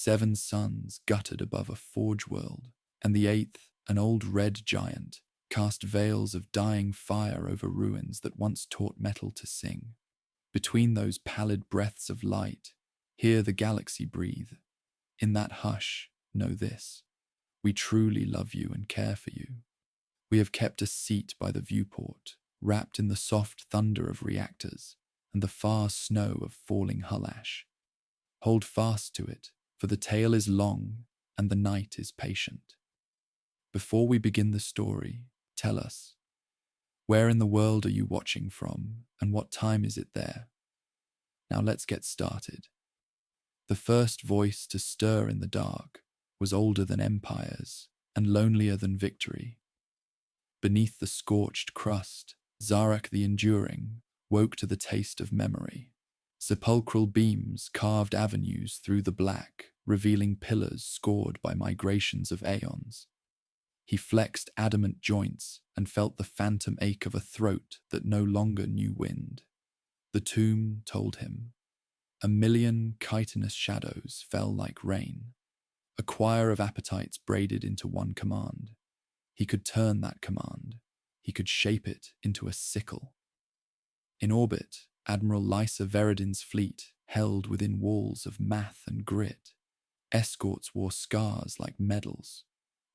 7 suns guttered above a forge world, and the 8th, an old red giant, cast veils of dying fire over ruins that once taught metal to sing. Between those pallid breaths of light, hear the galaxy breathe. In that hush, know this: we truly love you and care for you. We have kept a seat by the viewport, wrapped in the soft thunder of reactors and the far snow of falling hull ash. Hold fast to it, for the tale is long and the night is patient. Before we begin the story, tell us, where in the world are you watching from, and what time is it there? Now let's get started. The first voice to stir in the dark was older than empires and lonelier than victory. Beneath the scorched crust, Zarak the Enduring woke to the taste of memory. Sepulchral beams carved avenues through the black, revealing pillars scored by migrations of aeons. He flexed adamant joints and felt the phantom ache of a throat that no longer knew wind. The tomb told him. A million chitinous shadows fell like rain. A choir of appetites braided into one command. He could turn that command. He could shape it into a sickle. In orbit, Admiral Lysa Veridin's fleet held within walls of math and grit. Escorts wore scars like medals.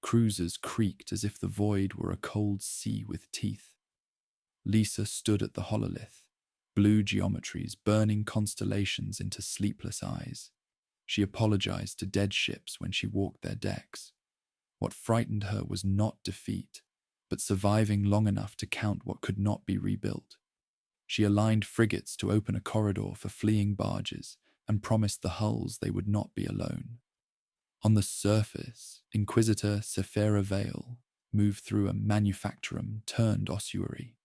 Cruisers creaked as if the void were a cold sea with teeth. Lisa stood at the hololith, blue geometries burning constellations into sleepless eyes. She apologized to dead ships when she walked their decks. What frightened her was not defeat, but surviving long enough to count what could not be rebuilt. She aligned frigates to open a corridor for fleeing barges and promised the hulls they would not be alone. On the surface, Inquisitor Sephira Vale moved through a manufactorum turned ossuary.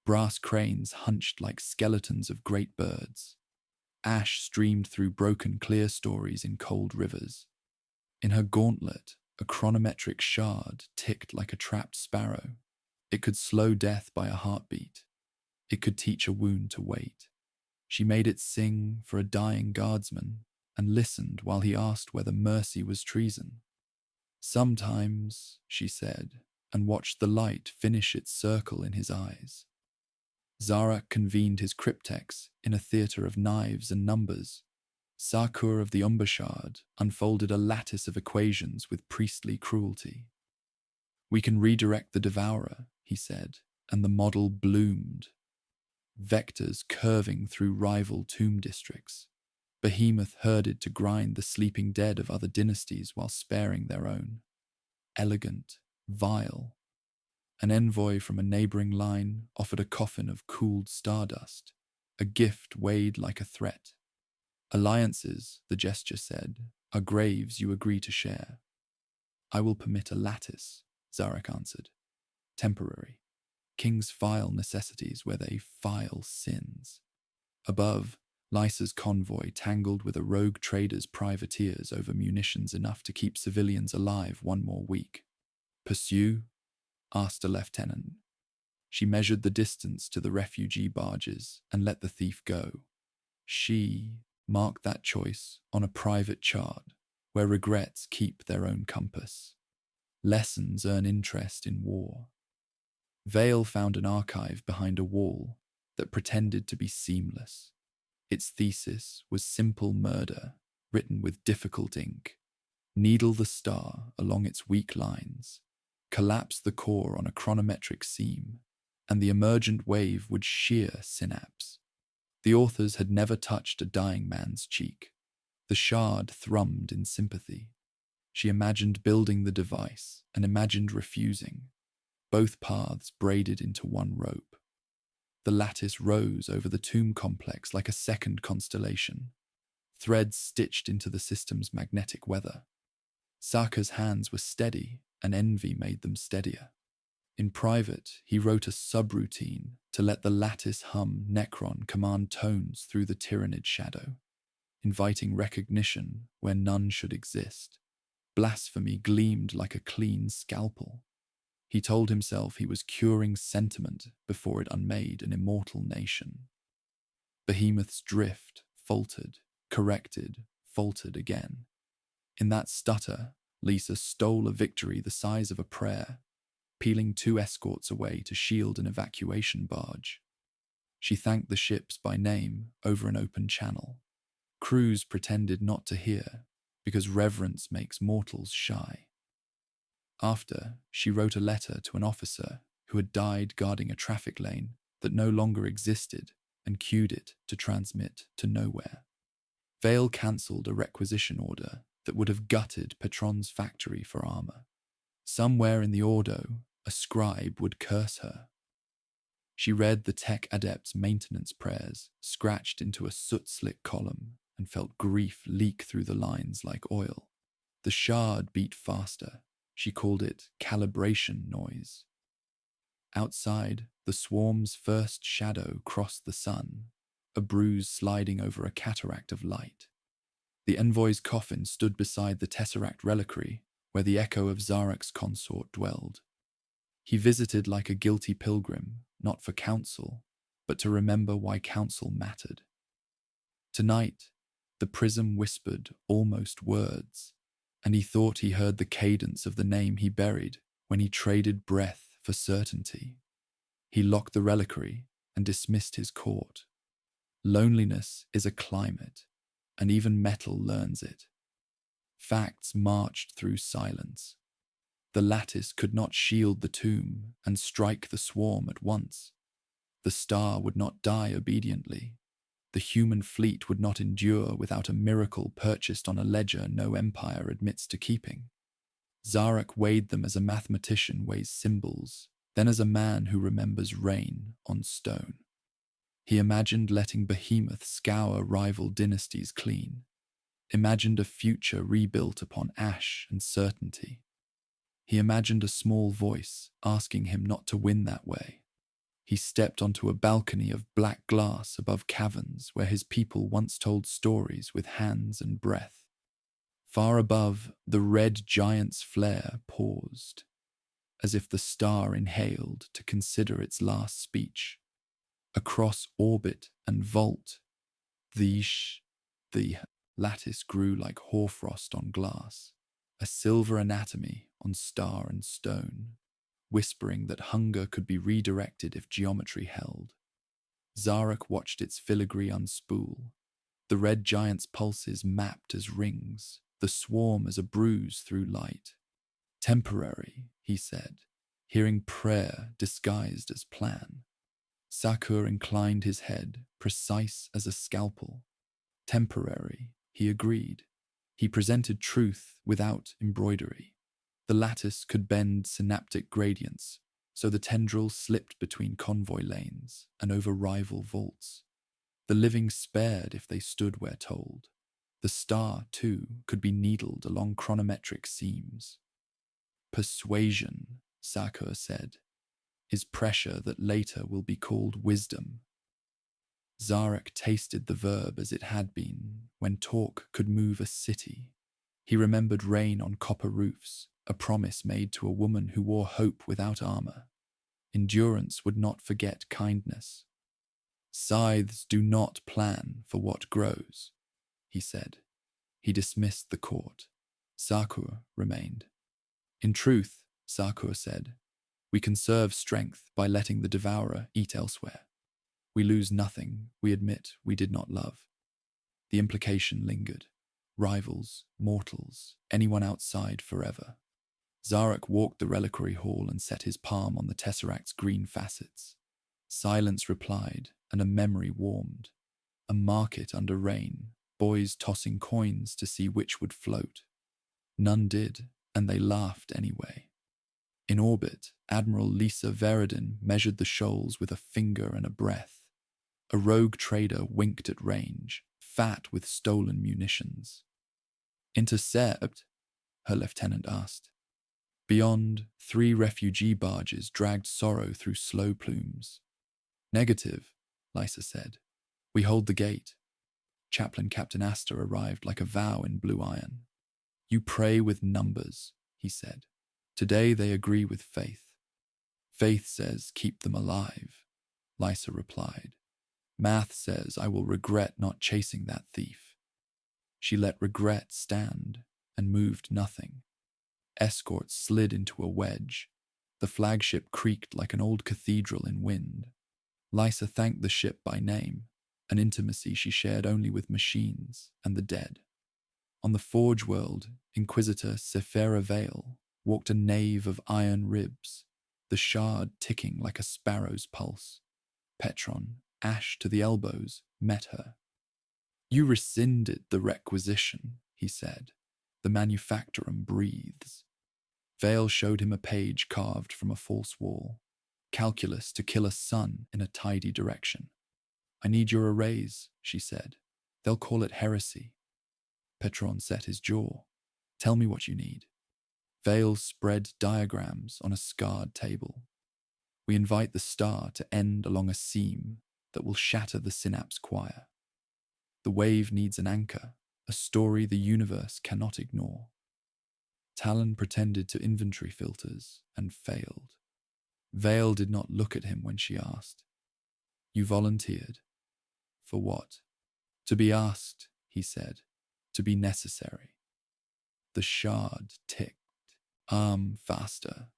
Brass cranes hunched like skeletons of great birds. Ash streamed through broken clear stories in cold rivers. In her gauntlet, a chronometric shard ticked like a trapped sparrow. It could slow death by a heartbeat. It could teach a wound to wait. She made it sing for a dying guardsman and listened while he asked whether mercy was treason. Sometimes, she said, and watched the light finish its circle in his eyes. Zarak convened his cryptex in a theatre of knives and numbers. Sarkur of the Umbashard unfolded a lattice of equations with priestly cruelty. We can redirect the devourer, he said, and the model bloomed. Vectors curving through rival tomb districts. Behemoth herded to grind the sleeping dead of other dynasties while sparing their own. Elegant, vile. An envoy from a neighboring line offered a coffin of cooled stardust, a gift weighed like a threat. Alliances, the gesture said, are graves you agree to share. I will permit a lattice, Zarak answered. Temporary. Kings file necessities where they file sins. Above, Lysa's convoy tangled with a rogue trader's privateers over munitions enough to keep civilians alive one more week. Pursue? Asked a lieutenant. She measured the distance to the refugee barges and let the thief go. She marked that choice on a private chart where regrets keep their own compass. Lessons earn interest in war. Vale found an archive behind a wall that pretended to be seamless. Its thesis was simple murder, written with difficult ink. Needle the star along its weak lines, collapse the core on a chronometric seam, and the emergent wave would shear synapse. The authors had never touched a dying man's cheek. The shard thrummed in sympathy. She imagined building the device and imagined refusing, both paths braided into one rope. The lattice rose over the tomb complex like a second constellation, threads stitched into the system's magnetic weather. Saka's hands were steady, and envy made them steadier. In private, he wrote a subroutine to let the lattice hum Necron command tones through the tyrannid shadow, inviting recognition where none should exist. Blasphemy gleamed like a clean scalpel. He told himself he was curing sentiment before it unmade an immortal nation. Behemoth's drift faltered, corrected, faltered again. In that stutter, Lisa stole a victory the size of a prayer, peeling 2 escorts away to shield an evacuation barge. She thanked the ships by name over an open channel. Crews pretended not to hear, because reverence makes mortals shy. After, she wrote a letter to an officer who had died guarding a traffic lane that no longer existed and cued it to transmit to nowhere. Vale cancelled a requisition order that would have gutted Petron's factory for armor. Somewhere in the Ordo, a scribe would curse her. She read the tech adept's maintenance prayers scratched into a soot-slick column and felt grief leak through the lines like oil. The shard beat faster. She called it calibration noise. Outside, the swarm's first shadow crossed the sun, a bruise sliding over a cataract of light. The envoy's coffin stood beside the tesseract reliquary where the echo of Zarek's consort dwelled. He visited like a guilty pilgrim, not for counsel, but to remember why counsel mattered. Tonight, the prism whispered almost words, and he thought he heard the cadence of the name he buried when he traded breath for certainty. He locked the reliquary and dismissed his court. Loneliness is a climate, and even metal learns it. Facts marched through silence. The lattice could not shield the tomb and strike the swarm at once. The star would not die obediently. The human fleet would not endure without a miracle purchased on a ledger no empire admits to keeping. Zarek weighed them as a mathematician weighs symbols, then as a man who remembers rain on stone. He imagined letting Behemoth scour rival dynasties clean, imagined a future rebuilt upon ash and certainty. He imagined a small voice asking him not to win that way. He stepped onto a balcony of black glass above caverns where his people once told stories with hands and breath. Far above, the red giant's flare paused, as if the star inhaled to consider its last speech. Across orbit and vault, the lattice grew like hoarfrost on glass, a silver anatomy on star and stone, whispering that hunger could be redirected if geometry held. Zarek watched its filigree unspool, the red giant's pulses mapped as rings, the swarm as a bruise through light. Temporary, he said, hearing prayer disguised as plan. Sakur inclined his head, precise as a scalpel. Temporary, he agreed. He presented truth without embroidery. The lattice could bend synaptic gradients, so the tendrils slipped between convoy lanes and over rival vaults. The living spared if they stood where told. The star, too, could be needled along chronometric seams. Persuasion, Sakur said, is pressure that later will be called wisdom. Zarek tasted the verb as it had been when talk could move a city. He remembered rain on copper roofs, a promise made to a woman who wore hope without armor. Endurance would not forget kindness. Scythes do not plan for what grows, he said. He dismissed the court. Sakur remained. In truth, Sakur said, we conserve strength by letting the devourer eat elsewhere. We lose nothing, we admit we did not love. The implication lingered. Rivals, mortals, anyone outside forever. Zarek walked the reliquary hall and set his palm on the tesseract's green facets. Silence replied, and a memory warmed. A market under rain, boys tossing coins to see which would float. None did, and they laughed anyway. In orbit, Admiral Lisa Veridin measured the shoals with a finger and a breath. A rogue trader winked at range, fat with stolen munitions. Intercept? Her lieutenant asked. Beyond, 3 refugee barges dragged sorrow through slow plumes. Negative, Lysa said. We hold the gate. Chaplain Captain Astor arrived like a vow in blue iron. You pray with numbers, he said. Today they agree with faith. Faith says keep them alive, Lysa replied. Math says I will regret not chasing that thief. She let regret stand. and moved nothing. Escorts slid into a wedge. The flagship creaked like an old cathedral in wind. Lysa thanked the ship by name, an intimacy she shared only with machines and the dead. On the Forge world, Inquisitor Sephira Vale walked a nave of iron ribs, the shard ticking like a sparrow's pulse. Petron, ash to the elbows, met her. "You rescinded the requisition," he said. "The manufactorum breathes." Vale showed him a page carved from a false wall. Calculus to kill a sun in a tidy direction. "I need your arrays," she said. "They'll call it heresy." Petron set his jaw. "Tell me what you need." Vale spread diagrams on a scarred table. "We invite the star to end along a seam that will shatter the synapse choir. The wave needs an anchor, a story the universe cannot ignore." Talon pretended to inventory filters and failed. Vale did not look at him when she asked. "You volunteered. For what?" "To be asked," he said. "To be necessary." The shard ticked. Faster."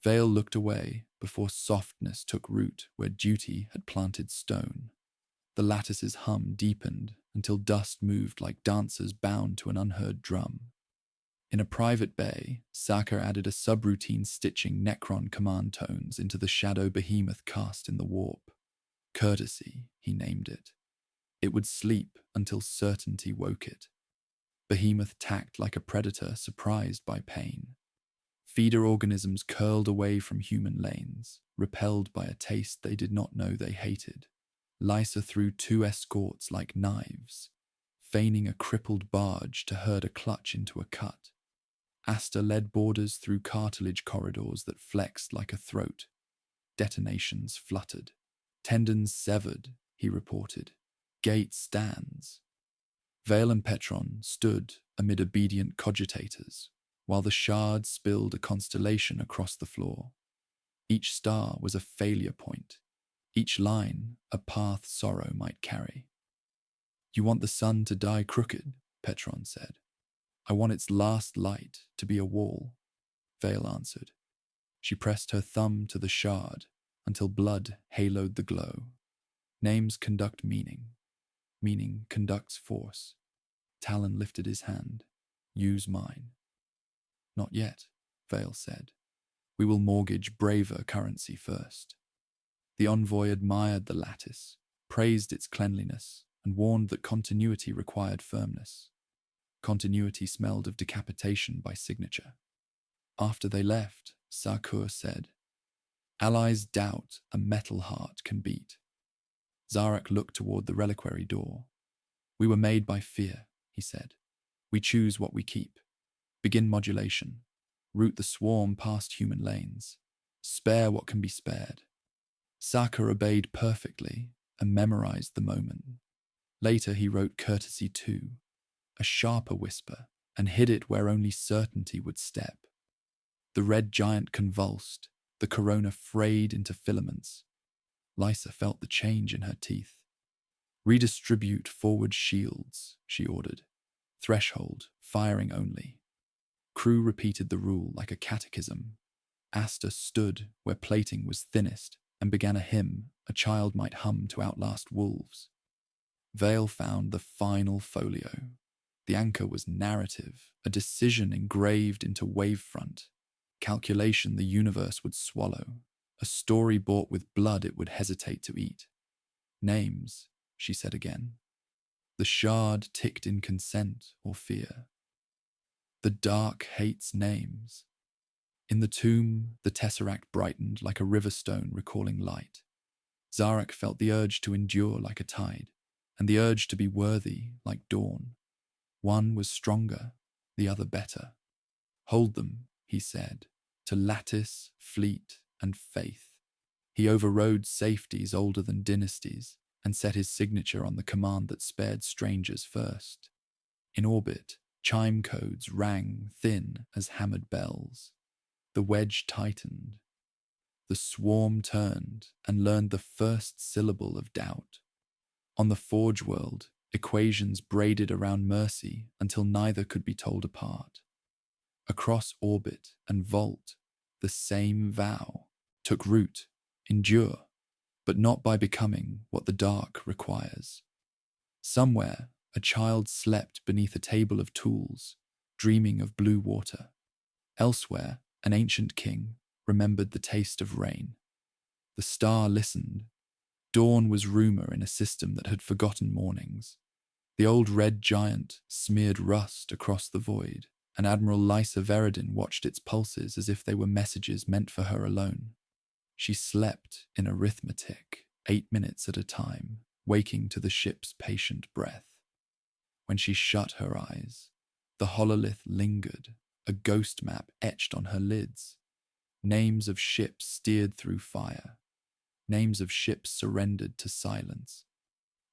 Vale looked away before softness took root where duty had planted stone. The lattice's hum deepened until dust moved like dancers bound to an unheard drum. In a private bay, Saka added a subroutine stitching Necron command tones into the shadow behemoth cast in the warp. Courtesy, he named it. It would sleep until certainty woke it. Behemoth tacked like a predator surprised by pain. Feeder organisms curled away from human lanes, repelled by a taste they did not know they hated. Lysa threw 2 escorts like knives, feigning a crippled barge to herd a clutch into a cut. Asta led boarders through cartilage corridors that flexed like a throat. Detonations fluttered. "Tendons severed," he reported. "Gate stands." Vale and Petron stood amid obedient cogitators, while the shard spilled a constellation across the floor. Each star was a failure point, each line a path sorrow might carry. "You want the sun to die crooked," Petron said. "I want its last light to be a wall," Vale answered. She pressed her thumb to the shard until blood haloed the glow. "Names conduct meaning. Meaning conducts force." Talon lifted his hand. "Use mine." "Not yet," Vale said. "We will mortgage braver currency first." The envoy admired the lattice, praised its cleanliness, and warned that continuity required firmness. Continuity smelled of decapitation by signature. After they left, Sarkur said, "Allies doubt a metal heart can beat." Zarak looked toward the reliquary door. "We were made by fear," he said. "We choose what we keep. Begin modulation. Route the swarm past human lanes. Spare what can be spared." Sarkur obeyed perfectly and memorized the moment. Later he wrote Courtesy 2, a sharper whisper, and hid it where only certainty would step. The red giant convulsed, the corona frayed into filaments. Lysa felt the change in her teeth. "Redistribute forward shields," she ordered. "Threshold, firing only." Crew repeated the rule like a catechism. Asta stood where plating was thinnest and began a hymn a child might hum to outlast wolves. Vale found the final folio. The anchor was narrative, a decision engraved into wavefront, calculation the universe would swallow, a story bought with blood it would hesitate to eat. "Names," she said again. The shard ticked in consent or fear. "The dark hates names." In the tomb, the tesseract brightened like a river stone recalling light. Zarak felt the urge to endure like a tide, and the urge to be worthy like dawn. One was stronger, the other better. "Hold them," he said, "to lattice, fleet, and faith." He overrode safeties older than dynasties and set his signature on the command that spared strangers first. In orbit, chime codes rang thin as hammered bells. The wedge tightened. The swarm turned and learned the first syllable of doubt. On the Forge world, equations braided around mercy until neither could be told apart. Across orbit and vault, the same vow took root, endure, but not by becoming what the dark requires. Somewhere, a child slept beneath a table of tools, dreaming of blue water. Elsewhere, an ancient king remembered the taste of rain. The star listened. Dawn was rumor in a system that had forgotten mornings. The old red giant smeared rust across the void, and Admiral Lysa Veridin watched its pulses as if they were messages meant for her alone. She slept in arithmetic, 8 minutes at a time, waking to the ship's patient breath. When she shut her eyes, the hololith lingered, a ghost map etched on her lids. Names of ships steered through fire. Names of ships surrendered to silence.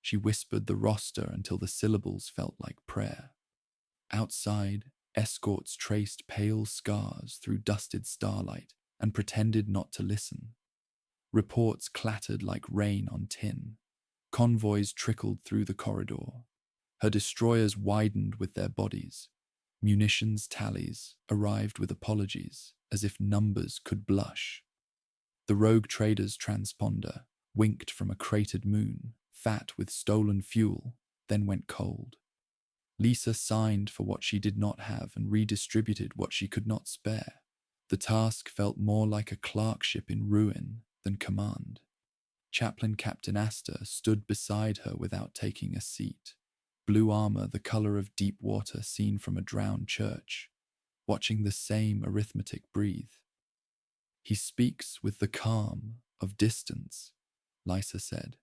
She whispered the roster until the syllables felt like prayer. Outside, escorts traced pale scars through dusted starlight and pretended not to listen. Reports clattered like rain on tin. Convoys trickled through the corridor. Her destroyers widened with their bodies. Munitions tallies arrived with apologies, as if numbers could blush. The rogue trader's transponder winked from a cratered moon, fat with stolen fuel, then went cold. Lisa signed for what she did not have and redistributed what she could not spare. The task felt more like a clerkship in ruin than command. Chaplain Captain Astor stood beside her without taking a seat, blue armor the color of deep water seen from a drowned church, watching the same arithmetic breathe. He speaks with the calm of distance, Lysa said,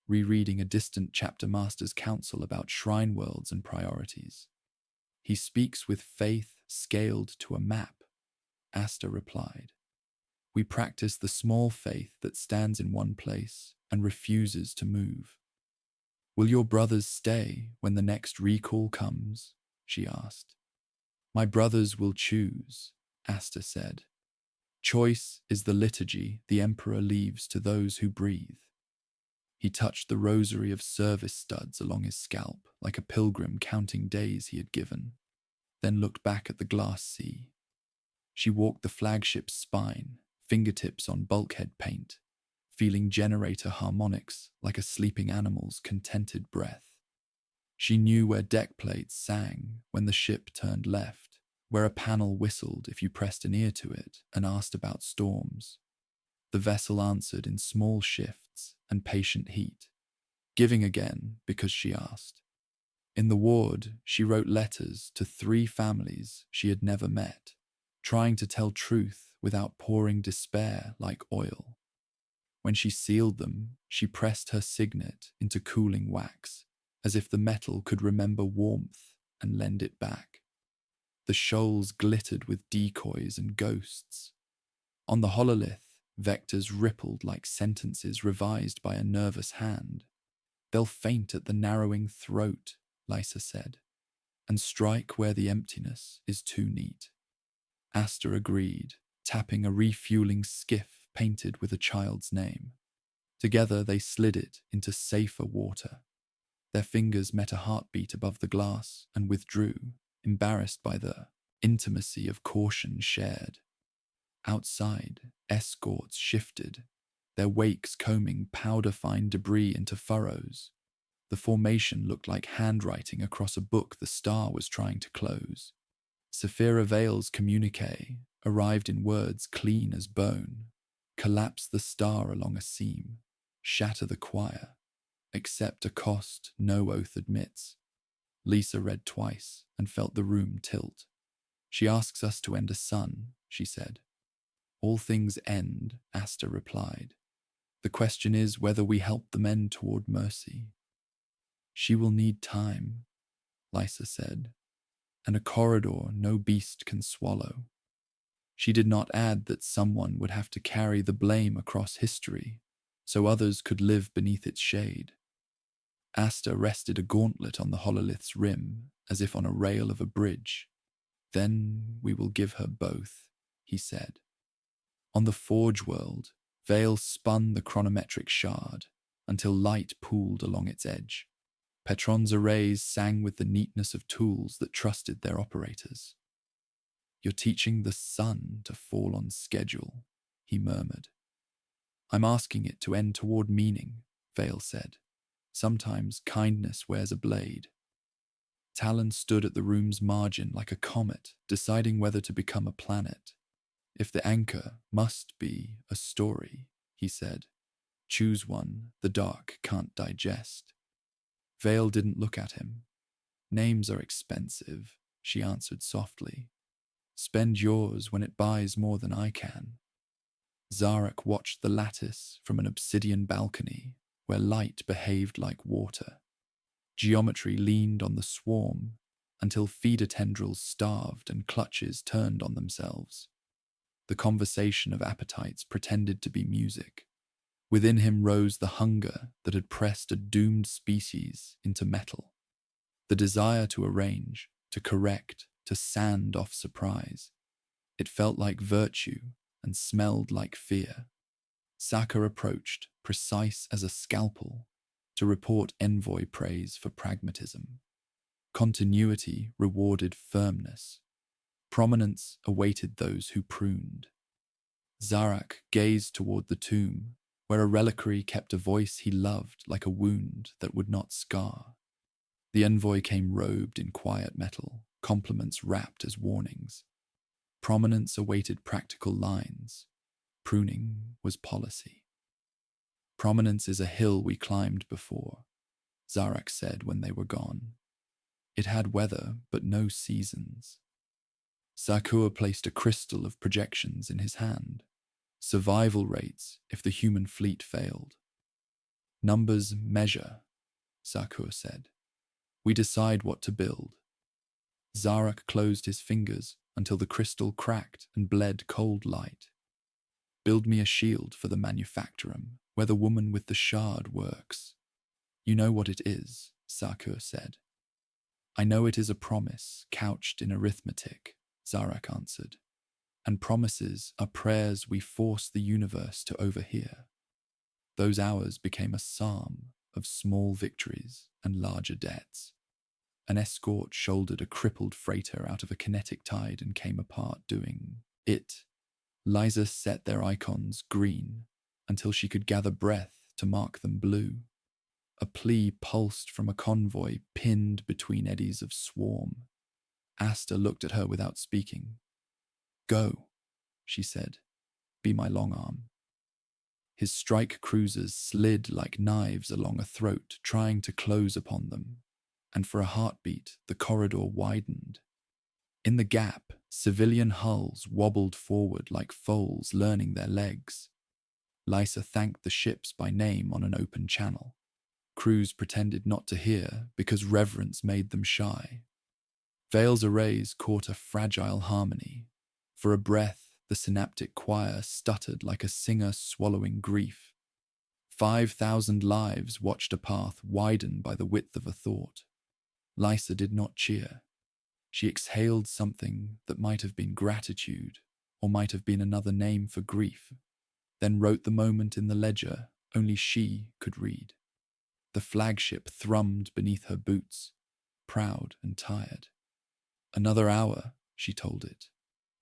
rereading a distant chapter master's counsel about shrine worlds and priorities. He speaks with faith scaled to a map, Astor replied. We practice the small faith that stands in one place and refuses to move. Will your brothers stay when the next recall comes? She asked. My brothers will choose, Astor said. Choice is the liturgy the emperor leaves to those who breathe. He touched the rosary of service studs along his scalp like a pilgrim counting days he had given, then looked back at the glass sea. She walked the flagship's spine, fingertips on bulkhead paint, feeling generator harmonics like a sleeping animal's contented breath. She knew where deck plates sang when the ship turned left, where a panel whistled if you pressed an ear to it and asked about storms. The vessel answered in small shifts and patient heat, giving again because she asked. In the ward, she wrote letters to 3 families she had never met, trying to tell truth without pouring despair like oil. When she sealed them, she pressed her signet into cooling wax, as if the metal could remember warmth and lend it back. The shoals glittered with decoys and ghosts. On the hololith, vectors rippled like sentences revised by a nervous hand. They'll faint at the narrowing throat, Lysa said, and strike where the emptiness is too neat. Astor agreed, tapping a refueling skiff painted with a child's name. Together they slid it into safer water. Their fingers met a heartbeat above the glass and withdrew, embarrassed by the intimacy of caution shared. Outside, escorts shifted, their wakes combing powder-fine debris into furrows. The formation looked like handwriting across a book the star was trying to close. Saphira Vale's communique arrived in words clean as bone. Collapse the star along a seam, shatter the choir, accept a cost no oath admits. Lisa read twice and felt the room tilt. She asks us to end a sun, she said. All things end, Astor replied. The question is whether we help them end toward mercy. She will need time, Lysa said, and a corridor no beast can swallow. She did not add that someone would have to carry the blame across history, so others could live beneath its shade. Astor rested a gauntlet on the hololith's rim, as if on a rail of a bridge. Then we will give her both, he said. On the forge world, Vale spun the chronometric shard until light pooled along its edge. Petron's arrays sang with the neatness of tools that trusted their operators. "You're teaching the sun to fall on schedule," he murmured. "I'm asking it to end toward meaning," Vale said. "Sometimes kindness wears a blade." Talon stood at the room's margin like a comet, deciding whether to become a planet. "If the anchor must be a story," he said, "choose one the dark can't digest." Vale didn't look at him. "Names are expensive," she answered softly. "Spend yours when it buys more than I can." Zarak watched the lattice from an obsidian balcony where light behaved like water. Geometry leaned on the swarm until feeder tendrils starved and clutches turned on themselves. The conversation of appetites pretended to be music. Within him rose the hunger that had pressed a doomed species into metal. The desire to arrange, to correct, to sand off surprise. It felt like virtue and smelled like fear. Saka approached, precise as a scalpel, to report envoy praise for pragmatism. Continuity rewarded firmness. Prominence awaited those who pruned. Zarak gazed toward the tomb, where a reliquary kept a voice he loved like a wound that would not scar. The envoy came robed in quiet metal, compliments wrapped as warnings. Prominence awaited practical lines. Pruning was policy. "Prominence is a hill we climbed before," Zarak said when they were gone. "It had weather, but no seasons." Sakua placed a crystal of projections in his hand. "Survival rates if the human fleet failed." "Numbers measure," Sakua said. "We decide what to build." Zarak closed his fingers until the crystal cracked and bled cold light. "Build me a shield for the manufactorum, where the woman with the shard works." "You know what it is," Sakua said. "I know it is a promise couched in arithmetic," Zarak answered. "And promises are prayers we force the universe to overhear." Those hours became a psalm of small victories and larger debts. An escort shouldered a crippled freighter out of a kinetic tide and came apart doing it. Liza set their icons green until she could gather breath to mark them blue. A plea pulsed from a convoy pinned between eddies of swarm. Asta looked at her without speaking. "Go," she said. "Be my long arm." His strike cruisers slid like knives along a throat, trying to close upon them, and for a heartbeat the corridor widened. In the gap, civilian hulls wobbled forward like foals learning their legs. Lysa thanked the ships by name on an open channel. Crews pretended not to hear because reverence made them shy. Vale's arrays caught a fragile harmony. For a breath, the synaptic choir stuttered like a singer swallowing grief. 5,000 lives watched a path widen by the width of a thought. Lysa did not cheer. She exhaled something that might have been gratitude, or might have been another name for grief, then wrote the moment in the ledger only she could read. The flagship thrummed beneath her boots, proud and tired. "Another hour," she told it.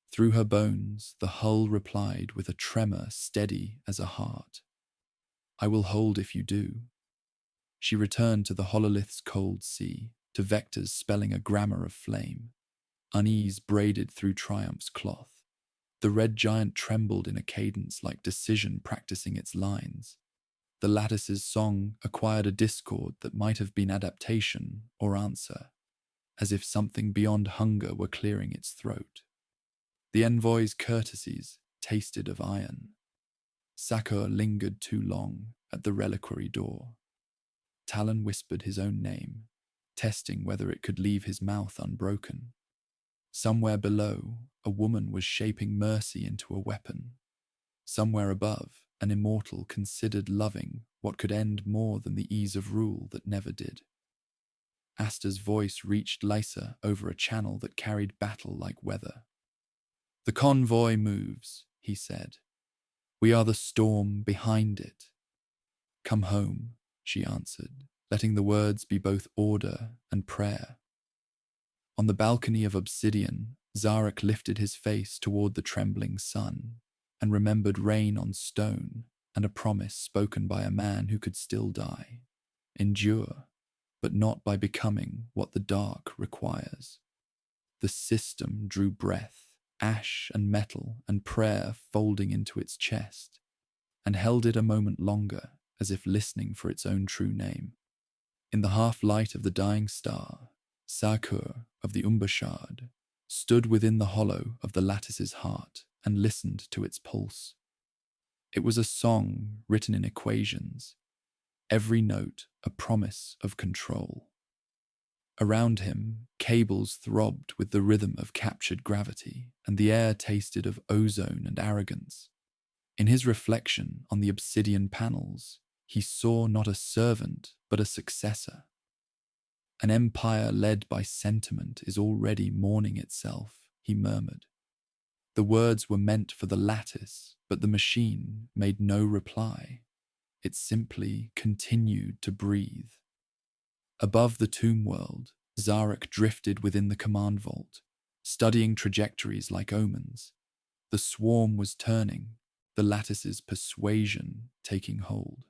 Through her bones, the hull replied with a tremor steady as a heart. "I will hold if you do." She returned to the hololith's cold sea, to vectors spelling a grammar of flame. Unease braided through Triumph's cloth. The red giant trembled in a cadence like decision practicing its lines. The lattice's song acquired a discord that might have been adaptation or answer, as if something beyond hunger were clearing its throat. The envoy's courtesies tasted of iron. Sakura lingered too long at the reliquary door. Talon whispered his own name, testing whether it could leave his mouth unbroken. Somewhere below, a woman was shaping mercy into a weapon. Somewhere above, an immortal considered loving what could end more than the ease of rule that never did. Asta's voice reached Lysa over a channel that carried battle like weather. "The convoy moves," he said. "We are the storm behind it." "Come home," she answered, letting the words be both order and prayer. On the balcony of obsidian, Zarek lifted his face toward the trembling sun and remembered rain on stone and a promise spoken by a man who could still die. Endure, but not by becoming what the dark requires. The system drew breath, ash and metal and prayer folding into its chest, and held it a moment longer as if listening for its own true name. In the half-light of the dying star, Sakur of the Umbashad stood within the hollow of the lattice's heart and listened to its pulse. It was a song written in equations, every note a promise of control. Around him, cables throbbed with the rhythm of captured gravity, and the air tasted of ozone and arrogance. In his reflection on the obsidian panels, he saw not a servant, but a successor. An empire led by sentiment is already mourning itself, he murmured. The words were meant for the lattice, but the machine made no reply. It simply continued to breathe. Above the tomb world, Zarek drifted within the command vault, studying trajectories like omens. The swarm was turning, the lattice's persuasion taking hold.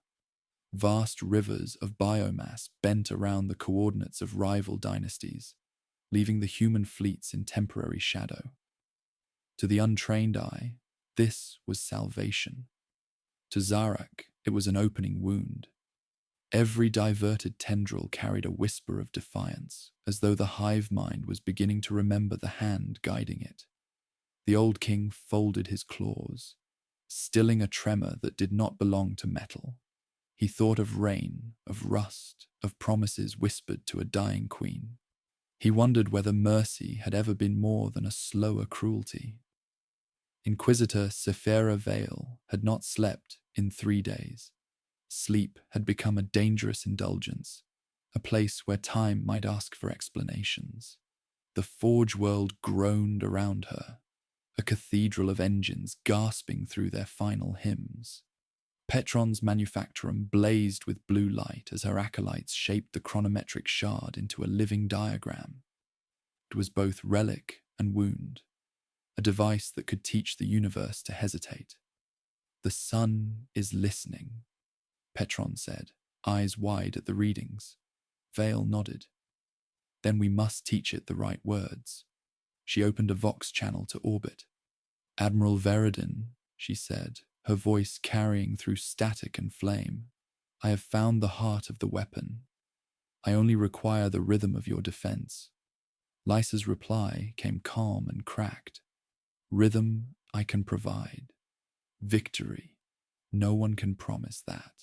Vast rivers of biomass bent around the coordinates of rival dynasties, leaving the human fleets in temporary shadow. To the untrained eye, this was salvation. To Zarek, it was an opening wound. Every diverted tendril carried a whisper of defiance, as though the hive mind was beginning to remember the hand guiding it. The old king folded his claws, stilling a tremor that did not belong to metal. He thought of rain, of rust, of promises whispered to a dying queen. He wondered whether mercy had ever been more than a slower cruelty. Inquisitor Sephira Vale had not slept in 3 days. Sleep had become a dangerous indulgence, a place where time might ask for explanations. The forge world groaned around her, a cathedral of engines gasping through their final hymns. Petron's manufactorum blazed with blue light as her acolytes shaped the chronometric shard into a living diagram. It was both relic and wound, a device that could teach the universe to hesitate. The sun is listening, Petron said, eyes wide at the readings. Vale nodded. Then we must teach it the right words. She opened a Vox channel to orbit. Admiral Veridin, she said, her voice carrying through static and flame. I have found the heart of the weapon. I only require the rhythm of your defense. Lysa's reply came calm and cracked. Rhythm I can provide. Victory. No one can promise that.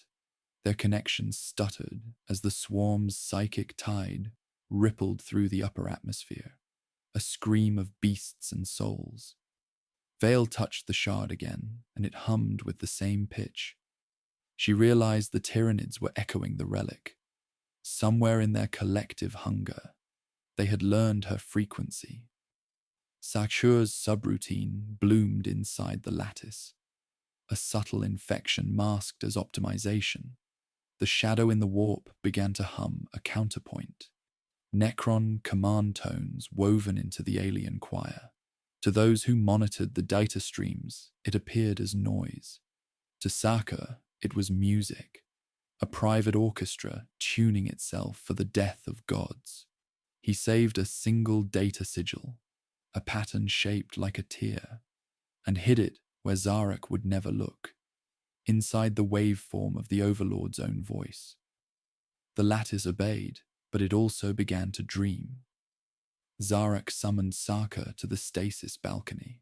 Their connections stuttered as the swarm's psychic tide rippled through the upper atmosphere, a scream of beasts and souls. Vale touched the shard again, and it hummed with the same pitch. She realized the Tyranids were echoing the relic. Somewhere in their collective hunger, they had learned her frequency. Sakur's subroutine bloomed inside the lattice, a subtle infection masked as optimization. The shadow in the warp began to hum a counterpoint. Necron command tones woven into the alien choir. To those who monitored the data streams, it appeared as noise. To Sakur, it was music, a private orchestra tuning itself for the death of gods. He saved a single data sigil, a pattern shaped like a tear, and hid it where Zarek would never look, inside the waveform of the Overlord's own voice. The lattice obeyed, but it also began to dream. Zarek summoned Sakur to the stasis balcony.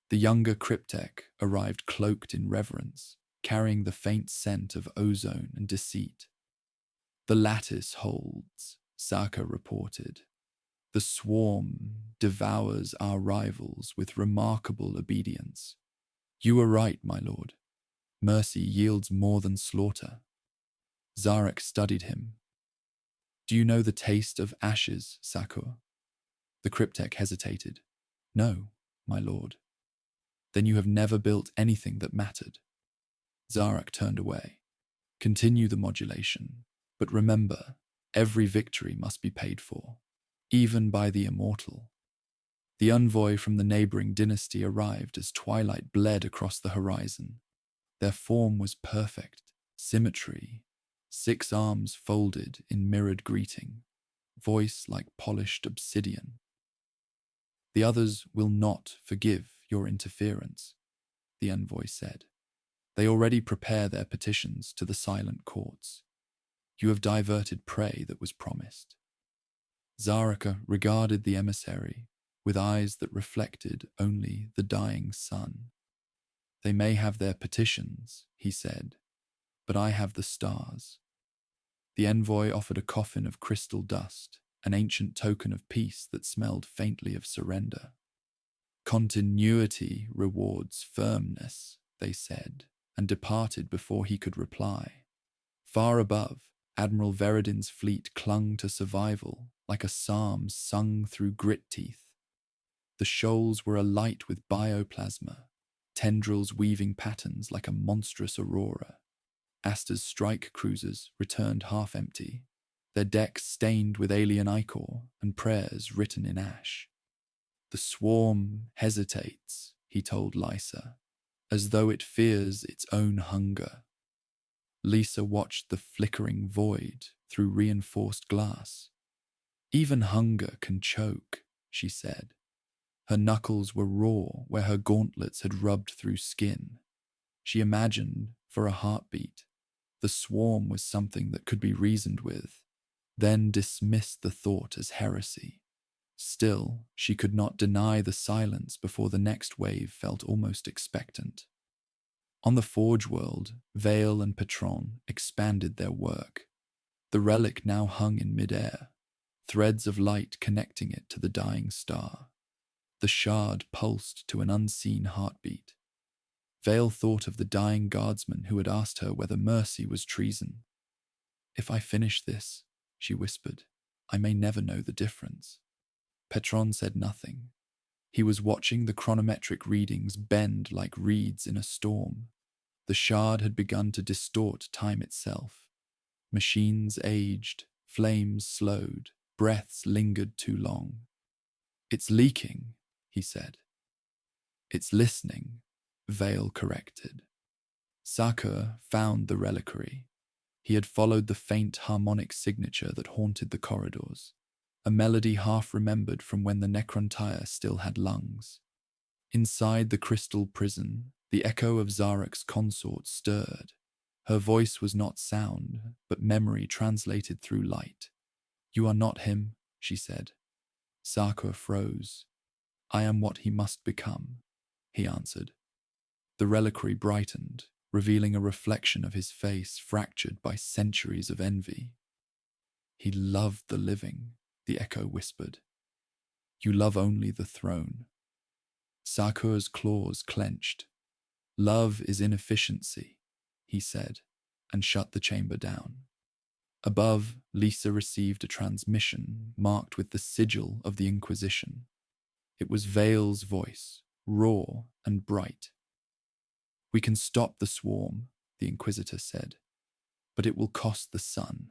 The younger cryptek arrived cloaked in reverence, carrying the faint scent of ozone and deceit. The lattice holds, Sakur reported. The swarm devours our rivals with remarkable obedience. You were right, my lord. Mercy yields more than slaughter. Zarek studied him. Do you know the taste of ashes, Sakur? The cryptek hesitated. No, my lord. Then you have never built anything that mattered. Zarek turned away. Continue the modulation. But remember, every victory must be paid for, even by the immortal. The envoy from the neighboring dynasty arrived as twilight bled across the horizon. Their form was perfect, symmetry, 6 arms folded in mirrored greeting, voice like polished obsidian. The others will not forgive your interference, the envoy said. They already prepare their petitions to the silent courts. You have diverted prey that was promised. Zaraka regarded the emissary with eyes that reflected only the dying sun. They may have their petitions, he said, but I have the stars. The envoy offered a coffin of crystal dust, an ancient token of peace that smelled faintly of surrender. Continuity rewards firmness, they said, and departed before he could reply. Far above, Admiral Veridin's fleet clung to survival like a psalm sung through grit teeth. The shoals were alight with bioplasma, tendrils weaving patterns like a monstrous aurora. Asta's strike cruisers returned half-empty, their decks stained with alien ichor and prayers written in ash. The swarm hesitates, he told Lysa, as though it fears its own hunger. Lisa watched the flickering void through reinforced glass. Even hunger can choke, she said. Her knuckles were raw where her gauntlets had rubbed through skin. She imagined, for a heartbeat, the swarm was something that could be reasoned with, then dismissed the thought as heresy. Still, she could not deny the silence before the next wave felt almost expectant. On the Forge world, Vale and Patron expanded their work. The relic now hung in midair, threads of light connecting it to the dying star. The shard pulsed to an unseen heartbeat. Vale thought of the dying guardsman who had asked her whether mercy was treason. If I finish this, she whispered, I may never know the difference. Patron said nothing. He was watching the chronometric readings bend like reeds in a storm. The shard had begun to distort time itself. Machines aged, flames slowed, breaths lingered too long. It's leaking, he said. It's listening, Vale corrected. Sakur found the reliquary. He had followed the faint harmonic signature that haunted the corridors, a melody half remembered from when the Necrontyre still had lungs. Inside the crystal prison, the echo of Zarek's consort stirred. Her voice was not sound, but memory translated through light. You are not him, she said. Sakur froze. I am what he must become, he answered. The reliquary brightened, revealing a reflection of his face fractured by centuries of envy. He loved the living, the echo whispered. You love only the throne. Sakur's claws clenched. Love is inefficiency, he said, and shut the chamber down. Above, Lisa received a transmission marked with the sigil of the Inquisition. It was Vale's voice, raw and bright. We can stop the swarm, the Inquisitor said, but it will cost the sun.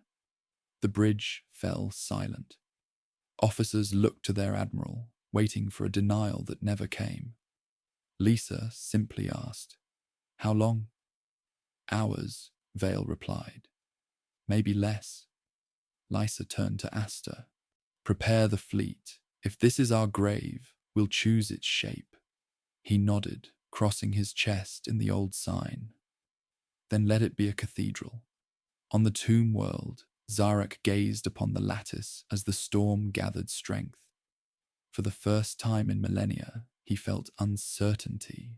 The bridge fell silent. Officers looked to their admiral, waiting for a denial that never came. Lisa simply asked, How long? Hours, Vale replied. Maybe less. Lysa turned to Asta. Prepare the fleet. If this is our grave, we'll choose its shape. He nodded, crossing his chest in the old sign. Then let it be a cathedral. On the tomb world, Zarek gazed upon the lattice as the storm gathered strength. For the first time in millennia, he felt uncertainty,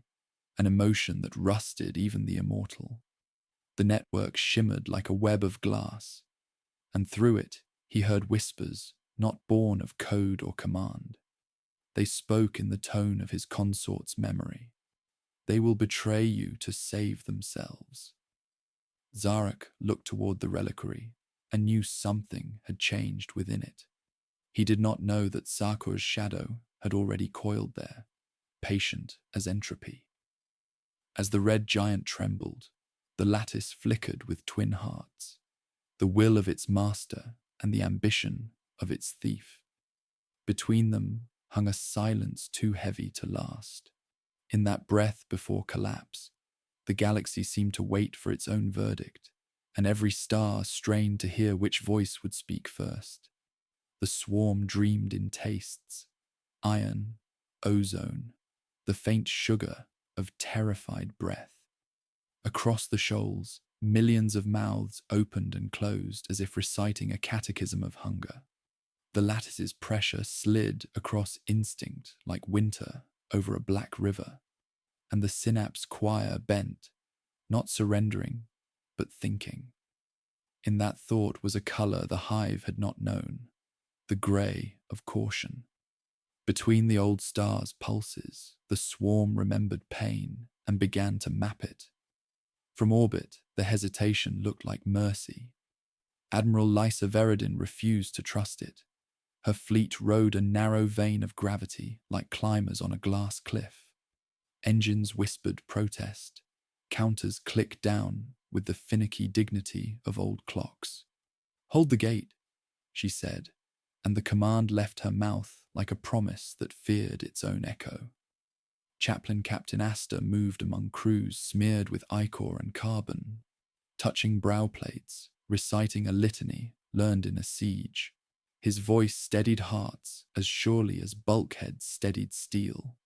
an emotion that rusted even the immortal. The network shimmered like a web of glass, and through it he heard whispers not born of code or command. They spoke in the tone of his consort's memory. They will betray you to save themselves. Zarek looked toward the reliquary and knew something had changed within it. He did not know that Sakur's shadow had already coiled there, patient as entropy. As the red giant trembled, the lattice flickered with twin hearts. the will of its master and the ambition of its thief. Between them hung a silence too heavy to last. In that breath before collapse, the galaxy seemed to wait for its own verdict, and every star strained to hear which voice would speak first. The swarm dreamed in tastes, iron, ozone, the faint sugar of terrified breath. Across the shoals, millions of mouths opened and closed as if reciting a catechism of hunger. The lattice's pressure slid across instinct like winter over a black river, and the synapse choir bent, not surrendering, but thinking. In that thought was a colour the hive had not known, the grey of caution. Between the old star's pulses, the swarm remembered pain and began to map it. From orbit, the hesitation looked like mercy. Admiral Lysa Veridin refused to trust it. Her fleet rode a narrow vein of gravity like climbers on a glass cliff. Engines whispered protest. Counters clicked down with the finicky dignity of old clocks. "Hold the gate," she said, and the command left her mouth like a promise that feared its own echo. Chaplain Captain Astor moved among crews smeared with ichor and carbon, touching brow plates, reciting a litany learned in a siege. His voice steadied hearts as surely as bulkheads steadied steel.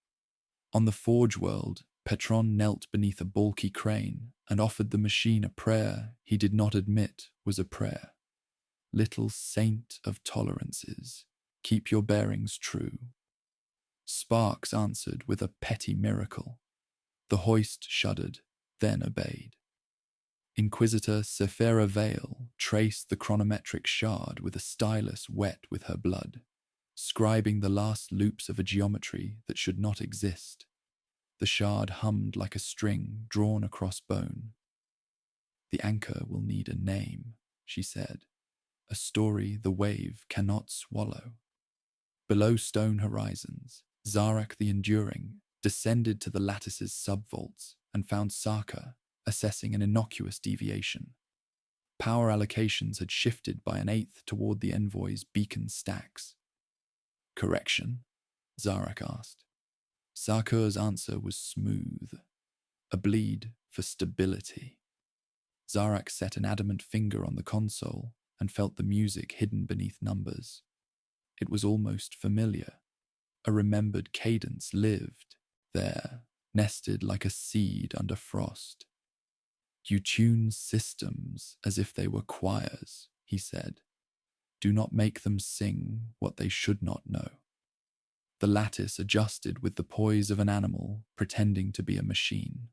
On the forge world, Petron knelt beneath a bulky crane and offered the machine a prayer he did not admit was a prayer. "Little saint of tolerances, keep your bearings true." Sparks answered with a petty miracle. The hoist shuddered, then obeyed. Inquisitor Sephira Vale traced the chronometric shard with a stylus wet with her blood, scribing the last loops of a geometry that should not exist. The shard hummed like a string drawn across bone. "The anchor will need a name," she said, "a story the wave cannot swallow." Below stone horizons, Zarak the Enduring descended to the lattice's subvaults and found Saka assessing an innocuous deviation. Power allocations had shifted by an eighth toward the envoy's beacon stacks. "Correction?" Zarak asked. Sarkur's answer was smooth. A bleed for stability. Zarak set an adamant finger on the console and felt the music hidden beneath numbers. It was almost familiar. A remembered cadence lived there, nested like a seed under frost. "You tune systems as if they were choirs," he said. "Do not make them sing what they should not know." The lattice adjusted with the poise of an animal pretending to be a machine.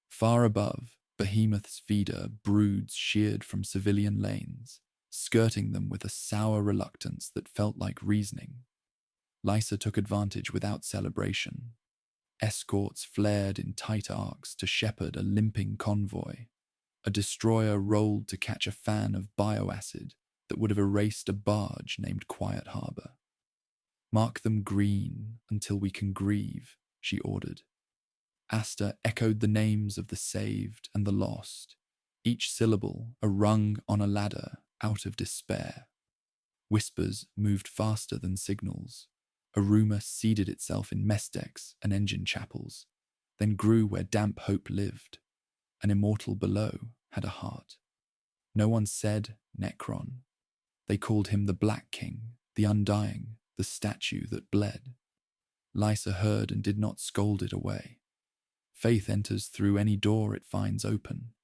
Far above, Behemoth's feeder broods sheared from civilian lanes, skirting them with a sour reluctance that felt like reasoning. Lysa took advantage without celebration. Escorts flared in tight arcs to shepherd a limping convoy. A destroyer rolled to catch a fan of bioacid that would have erased a barge named Quiet Harbor. "Mark them green until we can grieve," she ordered. Asta echoed the names of the saved and the lost, each syllable a rung on a ladder out of despair. Whispers moved faster than signals. A rumour seeded itself in mess decks and engine chapels, then grew where damp hope lived. An immortal below had a heart. No one said Necron. They called him the Black King, the Undying, the statue that bled. Lysa heard and did not scold it away. Faith enters through any door it finds open.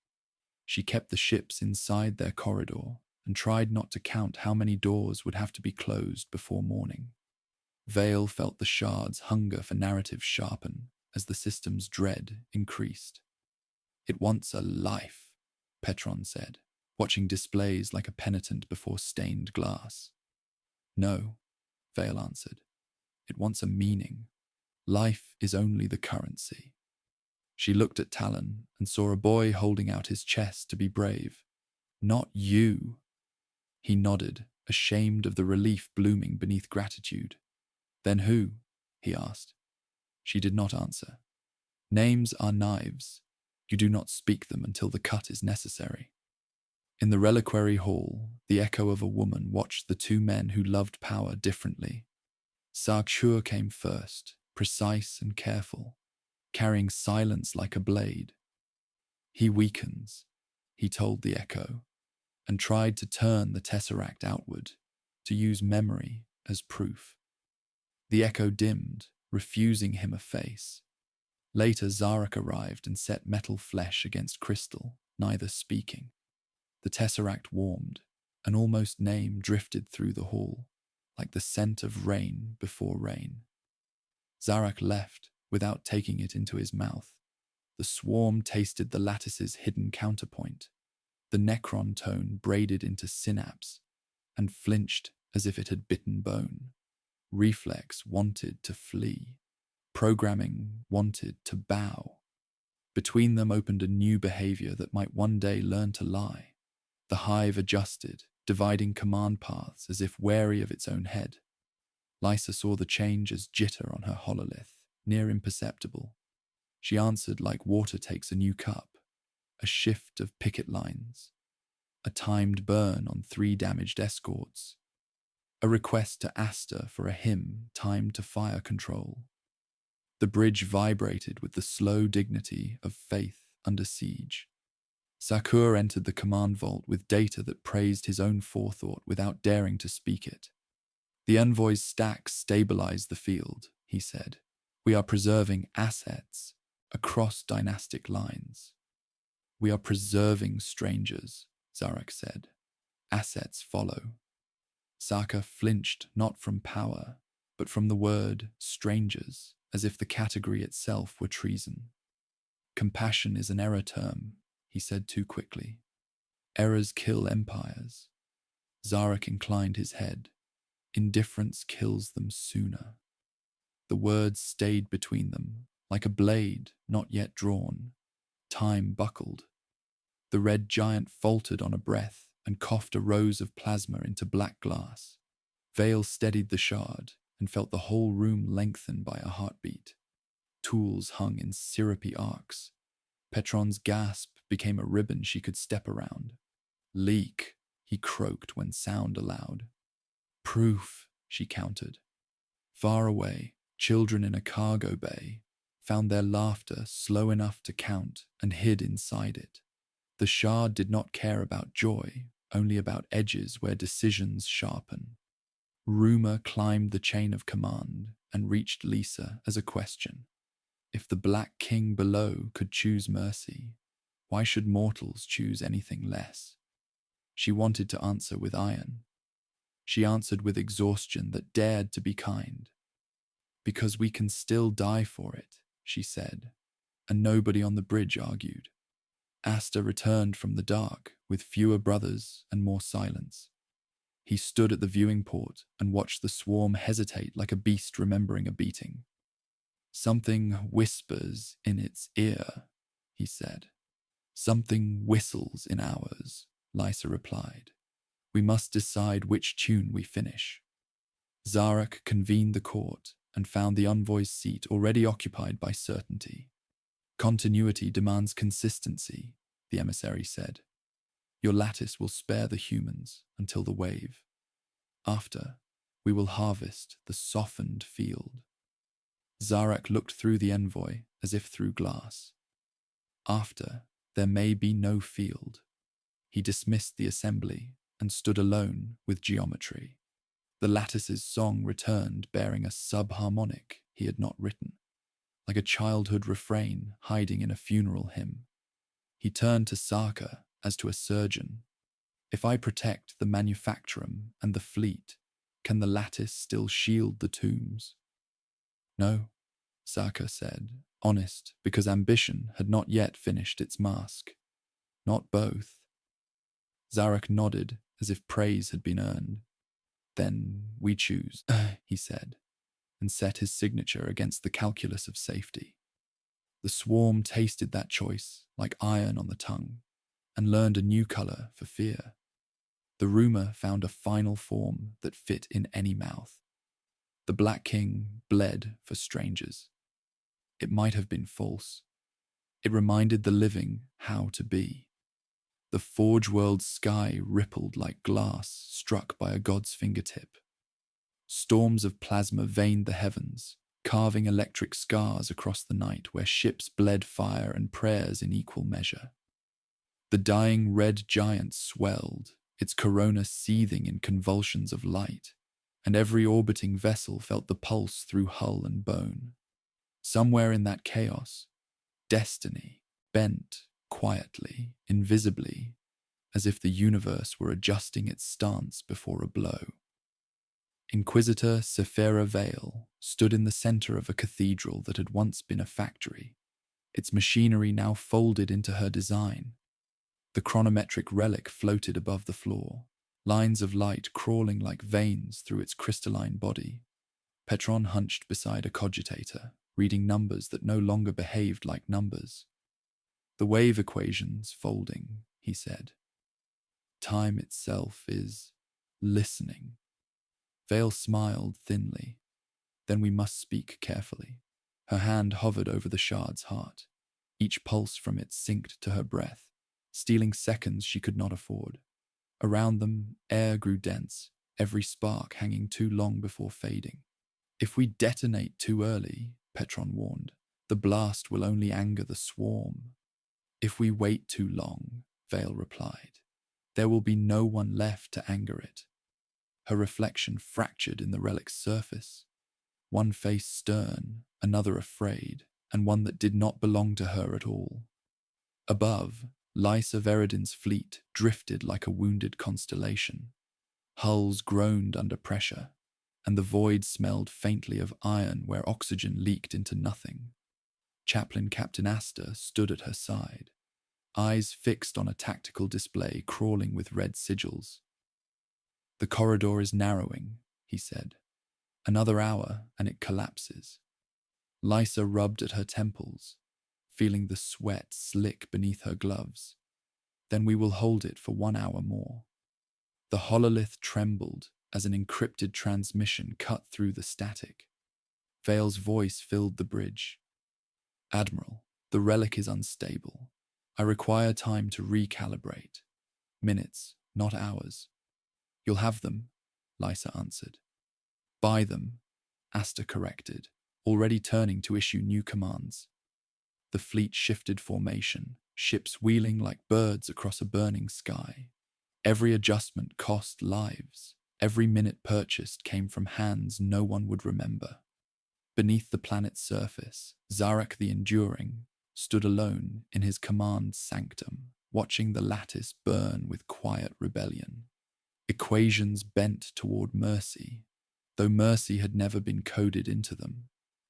She kept the ships inside their corridor and tried not to count how many doors would have to be closed before morning. Vale felt the shard's hunger for narrative sharpen as the system's dread increased. "It wants a life," Petron said, watching displays like a penitent before stained glass. "No," Vale answered. "It wants a meaning. Life is only the currency." She looked at Talon and saw a boy holding out his chest to be brave. "Not you." He nodded, ashamed of the relief blooming beneath gratitude. "Then who?" he asked. She did not answer. "Names are knives. You do not speak them until the cut is necessary." In the reliquary hall, the echo of a woman watched the two men who loved power differently. Sarkshur came first, precise and careful, carrying silence like a blade. He weakens, he told the echo, and tried to turn the tesseract outward, to use memory as proof. The echo dimmed, refusing him a face. Later, Zarak arrived and set metal flesh against crystal, neither speaking. The tesseract warmed. An almost name drifted through the hall, like the scent of rain before rain. Zarak left without taking it into his mouth. The swarm tasted the lattice's hidden counterpoint, the necron tone braided into synapse, and flinched as if it had bitten bone. Reflex wanted to flee. Programming wanted to bow. Between them opened a new behavior that might one day learn to lie. The hive adjusted, dividing command paths as if wary of its own head. Lysa saw the change as jitter on her hololith, near imperceptible. She answered like water takes a new cup, a shift of picket lines, a timed burn on 3 damaged escorts, a request to Asta for a hymn timed to fire control. The bridge vibrated with the slow dignity of faith under siege. Sakur entered the command vault with data that praised his own forethought without daring to speak it. The envoy's stacks stabilized the field, he said. We are preserving assets across dynastic lines. We are preserving strangers, Zarak said. Assets follow. Saka flinched not from power, but from the word strangers, as if the category itself were treason. Compassion is an error term, he said too quickly. Errors kill empires. Zarak inclined his head. Indifference kills them sooner. The words stayed between them, like a blade not yet drawn. Time buckled. The red giant faltered on a breath and coughed a rose of plasma into black glass. Vale steadied the shard and felt the whole room lengthen by a heartbeat. Tools hung in syrupy arcs. Petron's gasp became a ribbon she could step around. Leak, he croaked when sound allowed. Proof, she countered. Far away, children in a cargo bay found their laughter slow enough to count and hid inside it. The shard did not care about joy, only about edges where decisions sharpen. Rumor climbed the chain of command and reached Lisa as a question. If the Black King below could choose mercy, why should mortals choose anything less? She wanted to answer with iron. She answered with exhaustion that dared to be kind. Because we can still die for it, she said, and nobody on the bridge argued. Asta returned from the dark with fewer brothers and more silence. He stood at the viewing port and watched the swarm hesitate like a beast remembering a beating. Something whispers in its ear, he said. Something whistles in ours, Lysa replied. We must decide which tune we finish. Zarak convened the court and found the envoy's seat already occupied by certainty. Continuity demands consistency, the emissary said. Your lattice will spare the humans until the wave. After, we will harvest the softened field. Zarak looked through the envoy as if through glass. After, there may be no field. He dismissed the assembly and stood alone with geometry. The lattice's song returned bearing a subharmonic he had not written, like a childhood refrain hiding in a funeral hymn. He turned to Saka as to a surgeon. If I protect the manufactorum and the fleet, can the lattice still shield the tombs? No, Saka said, honest, because ambition had not yet finished its mask. Not both. Zarak nodded as if praise had been earned. Then we choose, he said, and set his signature against the calculus of safety. The swarm tasted that choice like iron on the tongue, and learned a new color for fear. The rumor found a final form that fit in any mouth. The Black King bled for strangers. It might have been false. It reminded the living how to be. The Forge World's sky rippled like glass struck by a god's fingertip. Storms of plasma veined the heavens, carving electric scars across the night where ships bled fire and prayers in equal measure. The dying red giant swelled, its corona seething in convulsions of light, and every orbiting vessel felt the pulse through hull and bone. Somewhere in that chaos, destiny bent quietly, invisibly, as if the universe were adjusting its stance before a blow. Inquisitor Sephira Vale stood in the center of a cathedral that had once been a factory, its machinery now folded into her design. The chronometric relic floated above the floor, lines of light crawling like veins through its crystalline body. Petron hunched beside a cogitator, reading numbers that no longer behaved like numbers. The wave equation's folding, he said. Time itself is listening. Vale smiled thinly. Then we must speak carefully. Her hand hovered over the shard's heart. Each pulse from it synced to her breath, stealing seconds she could not afford. Around them, air grew dense, every spark hanging too long before fading. If we detonate too early, Petron warned, the blast will only anger the swarm. If we wait too long, Vale replied, there will be no one left to anger it. Her reflection fractured in the relic's surface. One face stern, another afraid, and one that did not belong to her at all. Above, Lysa Veridin's fleet drifted like a wounded constellation. Hulls groaned under pressure, and the void smelled faintly of iron where oxygen leaked into nothing. Chaplain Captain Astor stood at her side, eyes fixed on a tactical display crawling with red sigils. The corridor is narrowing, he said. Another hour and it collapses. Lysa rubbed at her temples, feeling the sweat slick beneath her gloves. Then we will hold it for 1 hour more. The hololith trembled as an encrypted transmission cut through the static. Vale's voice filled the bridge. Admiral, the relic is unstable. I require time to recalibrate. Minutes, not hours. You'll have them, Lysa answered. Buy them, Asta corrected, already turning to issue new commands. The fleet shifted formation, ships wheeling like birds across a burning sky. Every adjustment cost lives. Every minute purchased came from hands no one would remember. Beneath the planet's surface, Zarak the Enduring stood alone in his command sanctum, watching the lattice burn with quiet rebellion. Equations bent toward mercy, though mercy had never been coded into them.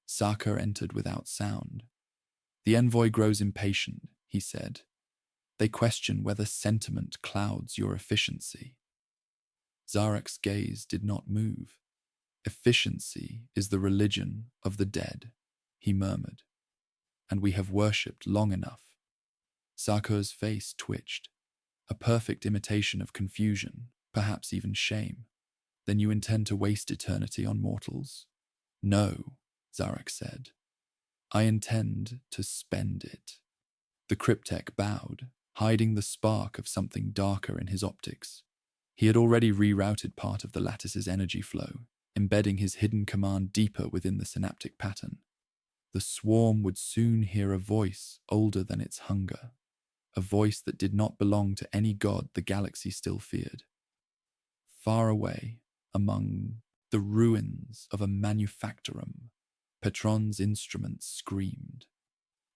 Saka entered without sound. The envoy grows impatient, he said. They question whether sentiment clouds your efficiency. Zarak's gaze did not move. Efficiency is the religion of the dead, he murmured, and we have worshipped long enough. Saka's face twitched, a perfect imitation of confusion, perhaps even shame. Then you intend to waste eternity on mortals? No, Zarak said. I intend to spend it. The cryptech bowed, hiding the spark of something darker in his optics. He had already rerouted part of the lattice's energy flow, embedding his hidden command deeper within the synaptic pattern. The swarm would soon hear a voice older than its hunger, a voice that did not belong to any god the galaxy still feared. Far away, among the ruins of a manufactorum, Petron's instrument screamed.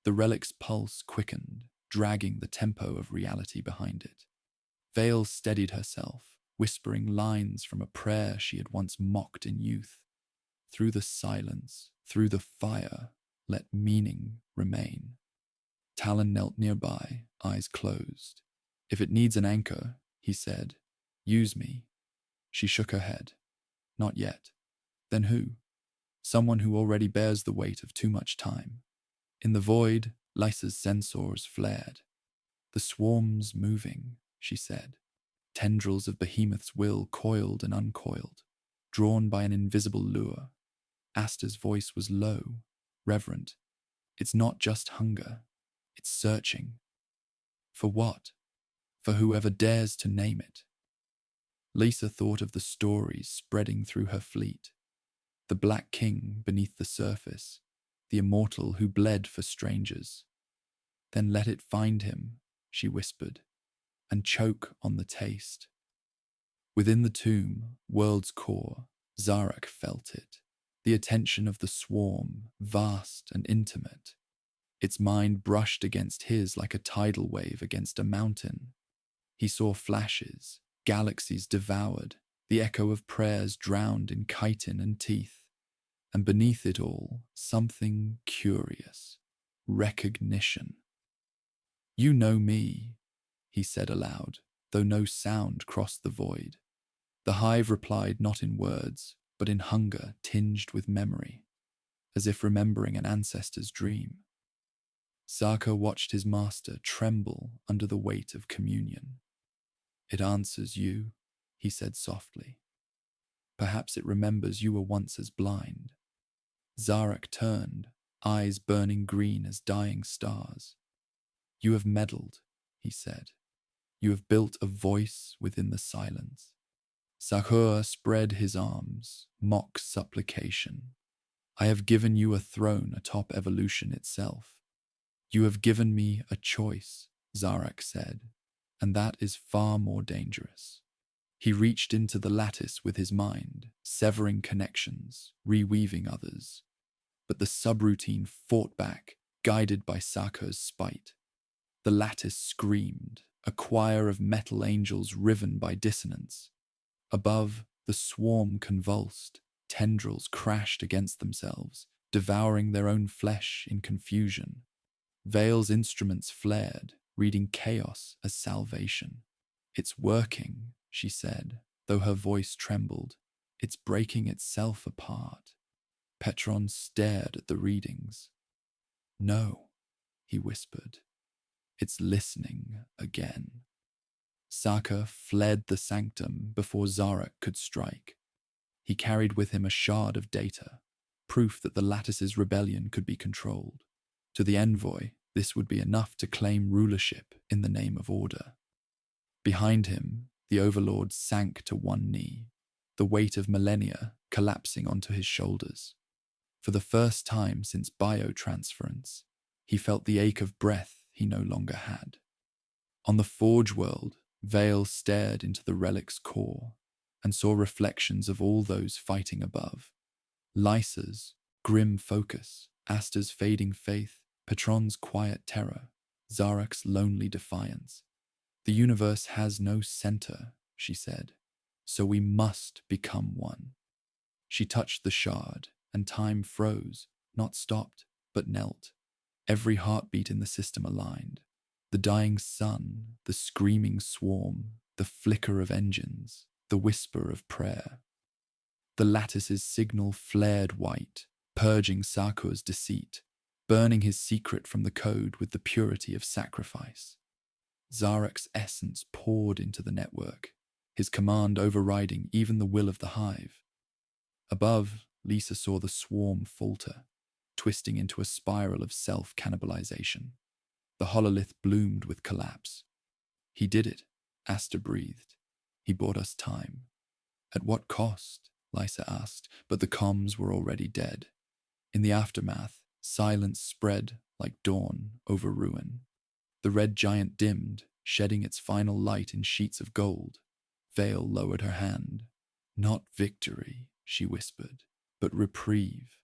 The relic's pulse quickened, dragging the tempo of reality behind it. Vale steadied herself, whispering lines from a prayer she had once mocked in youth. Through the silence, through the fire, let meaning remain. Talon knelt nearby, eyes closed. If it needs an anchor, he said, use me. She shook her head. Not yet. Then who? Someone who already bears the weight of too much time. In the void, Lysa's sensors flared. The swarm's moving, she said. Tendrils of Behemoth's will coiled and uncoiled, drawn by an invisible lure. Asta's voice was low, reverent. It's not just hunger. It's searching. For what? for whoever dares to name it. Lisa thought of the stories spreading through her fleet. The Black King beneath the surface, the immortal who bled for strangers. Then let it find him, she whispered, and choke on the taste. Within the tomb, world's core, Zarak felt it, the attention of the swarm, vast and intimate. Its mind brushed against his like a tidal wave against a mountain. He saw flashes, galaxies devoured, the echo of prayers drowned in chitin and teeth. And beneath it all, something curious, recognition. "You know me," he said aloud, though no sound crossed the void. The hive replied not in words, but in hunger tinged with memory, as if remembering an ancestor's dream. Saka watched his master tremble under the weight of communion. "It answers you," he said softly. "Perhaps it remembers you were once as blind." Zarak turned, eyes burning green as dying stars. "You have meddled," he said. "You have built a voice within the silence." Sahur spread his arms, mock supplication. "I have given you a throne atop evolution itself. You have given me a choice," Zarak said, "and that is far more dangerous." He reached into the lattice with his mind, severing connections, reweaving others. But the subroutine fought back, guided by Sako's spite. The lattice screamed, a choir of metal angels riven by dissonance. Above, the swarm convulsed, tendrils crashed against themselves, devouring their own flesh in confusion. Vale's instruments flared, reading chaos as salvation. "It's working," she said, though her voice trembled. "It's breaking itself apart." Petron stared at the readings. "No," he whispered. "It's listening again." Saka fled the sanctum before Zarak could strike. He carried with him a shard of data, proof that the lattice's rebellion could be controlled. To the envoy, this would be enough to claim rulership in the name of order. Behind him, the overlord sank to one knee, the weight of millennia collapsing onto his shoulders. For the first time since biotransference, he felt the ache of breath he no longer had. On the Forge world, Vale stared into the relic's core and saw reflections of all those fighting above. Lysa's grim focus, Asta's fading faith, Petron's quiet terror, Zarak's lonely defiance. "The universe has no center," she said, "so we must become one." She touched the shard, and time froze, not stopped, but knelt. Every heartbeat in the system aligned. The dying sun, the screaming swarm, the flicker of engines, the whisper of prayer. The lattice's signal flared white, purging Sakur's deceit, burning his secret from the code with the purity of sacrifice. Zarak's essence poured into the network, his command overriding even the will of the hive. Above, Lisa saw the swarm falter, twisting into a spiral of self-cannibalization. The hololith bloomed with collapse. "He did it," Asta breathed. "He bought us time." "At what cost?" Lysa asked, but the comms were already dead. In the aftermath, silence spread like dawn over ruin. The red giant dimmed, shedding its final light in sheets of gold. Vale lowered her hand. "Not victory," she whispered, "but reprieve."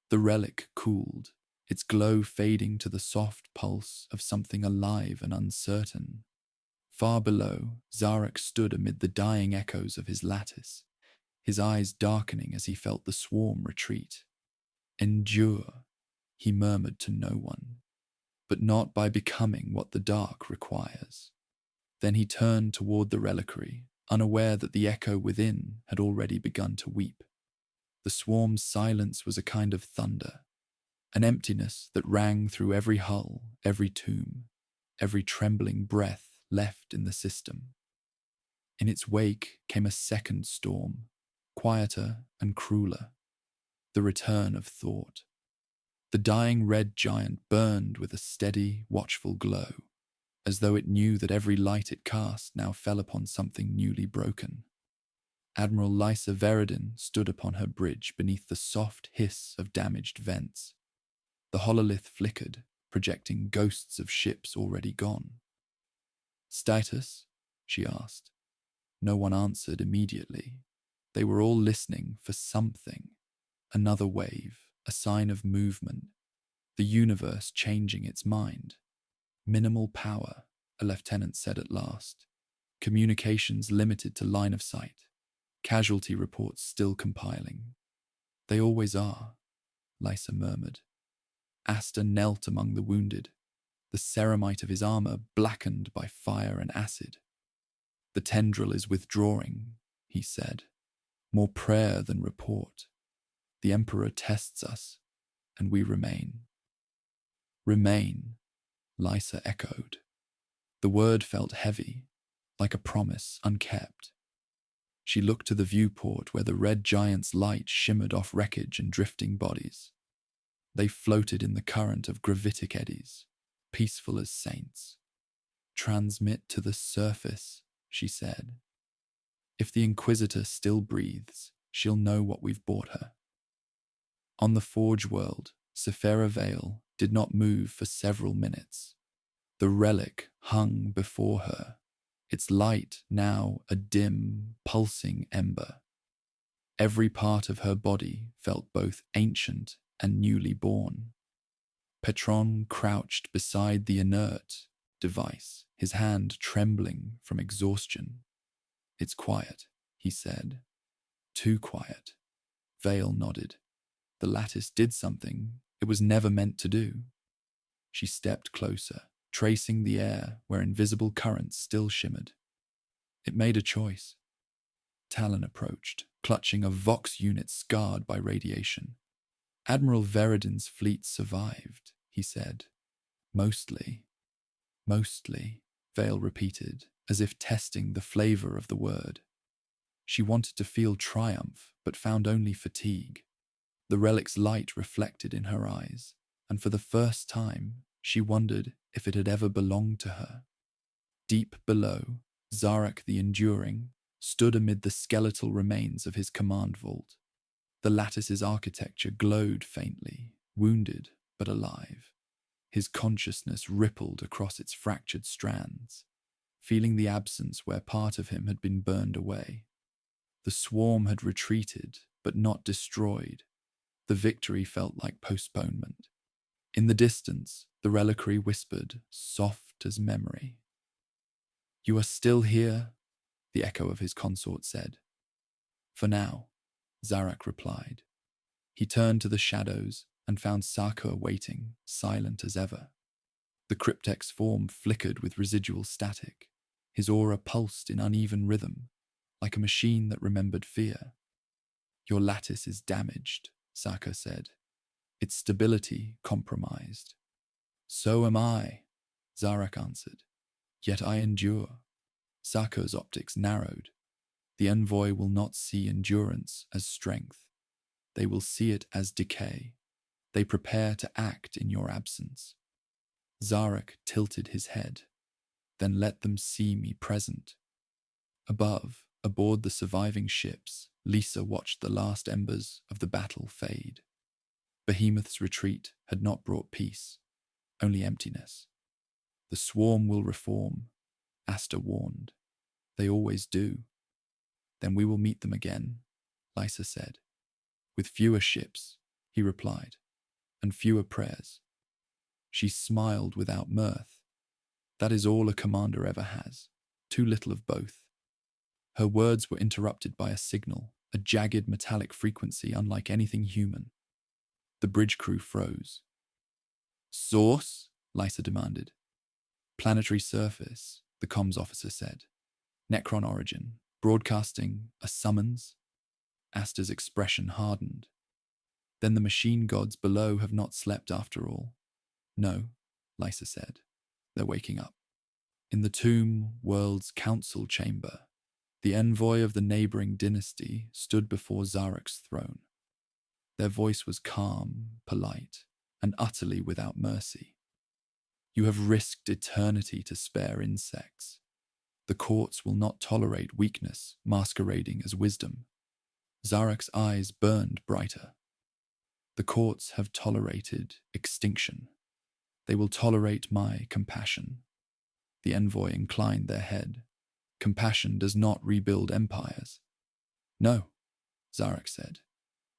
The relic cooled, its glow fading to the soft pulse of something alive and uncertain. Far below, Zarak stood amid the dying echoes of his lattice, his eyes darkening as he felt the swarm retreat. "Endure," he murmured to no one, "but not by becoming what the dark requires." Then he turned toward the reliquary, unaware that the echo within had already begun to weep. The swarm's silence was a kind of thunder, an emptiness that rang through every hull, every tomb, every trembling breath left in the system. In its wake came a second storm, quieter and crueler, the return of thought. The dying red giant burned with a steady, watchful glow. as though it knew that every light it cast now fell upon something newly broken. Admiral Lysa Veridin stood upon her bridge beneath the soft hiss of damaged vents. The hololith flickered, projecting ghosts of ships already gone. "Status?" she asked. No one answered immediately. They were all listening for something. Another wave, a sign of movement. The universe changing its mind. "Minimal power," a lieutenant said at last. "Communications limited to line of sight. Casualty reports still compiling." "They always are," Lysa murmured. Asta knelt among the wounded, the ceramite of his armor blackened by fire and acid. "The tendril is withdrawing," he said. "More prayer than report. The Emperor tests us, and we remain." "Remain," Lysa echoed. The word felt heavy, like a promise unkept. She looked to the viewport where the red giant's light shimmered off wreckage and drifting bodies. They floated in the current of gravitic eddies, peaceful as saints. "Transmit to the surface," she said. "If the Inquisitor still breathes, she'll know what we've brought her." On the Forge world, Sephira Vale did not move for several minutes. The relic hung before her, its light now a dim, pulsing ember. Every part of her body felt both ancient and newly born. Petron crouched beside the inert device, his hand trembling from exhaustion. "It's quiet," he said. "Too quiet." Vale nodded. The lattice did something it was never meant to do. She stepped closer, tracing the air where invisible currents still shimmered. It made a choice. Talon approached, clutching a Vox unit scarred by radiation. "Admiral Veridin's fleet survived," he said. Mostly, Vale repeated, as if testing the flavor of the word. She wanted to feel triumph, but found only fatigue. The relic's light reflected in her eyes, and for the first time, she wondered if it had ever belonged to her. Deep below, Zarak the Enduring stood amid the skeletal remains of his command vault. The lattice's architecture glowed faintly, wounded but alive. His consciousness rippled across its fractured strands, feeling the absence where part of him had been burned away. The swarm had retreated, but not destroyed. The victory felt like postponement. In the distance, the reliquary whispered, soft as memory. "You are still here," the echo of his consort said. "For now," Zarak replied. He turned to the shadows and found Saka waiting, silent as ever. The cryptek's form flickered with residual static. His aura pulsed in uneven rhythm, like a machine that remembered fear. "Your lattice is damaged," Saka said. "Its stability compromised." "So am I," Zarak answered. "Yet I endure." Saka's optics narrowed. The envoy will not see endurance as strength. They will see it as decay. They prepare to act in your absence. Zarak tilted his head. "Then let them see me present." Above, aboard the surviving ships, Lysa watched the last embers of the battle fade. Behemoth's retreat had not brought peace, only emptiness. "The swarm will reform," Asta warned. "They always do." "Then we will meet them again," Lysa said. "With fewer ships," he replied, "and fewer prayers." She smiled without mirth. "That is all a commander ever has. Too little of both." Her words were interrupted by a signal, a jagged metallic frequency unlike anything human. The bridge crew froze. "Source?" Lysa demanded. "Planetary surface," the comms officer said. "Necron origin. Broadcasting a summons?" Asta's expression hardened. "Then the machine gods below have not slept after all." "No," Lysa said. "They're waking up." In the tomb world's council chamber, the envoy of the neighboring dynasty stood before Zarak's throne. Their voice was calm, polite, and utterly without mercy. You have risked eternity to spare insects. The courts will not tolerate weakness masquerading as wisdom. Zarek's eyes burned brighter. The courts have tolerated extinction. They will tolerate my compassion. The envoy inclined their head. Compassion does not rebuild empires. No, Zarek said,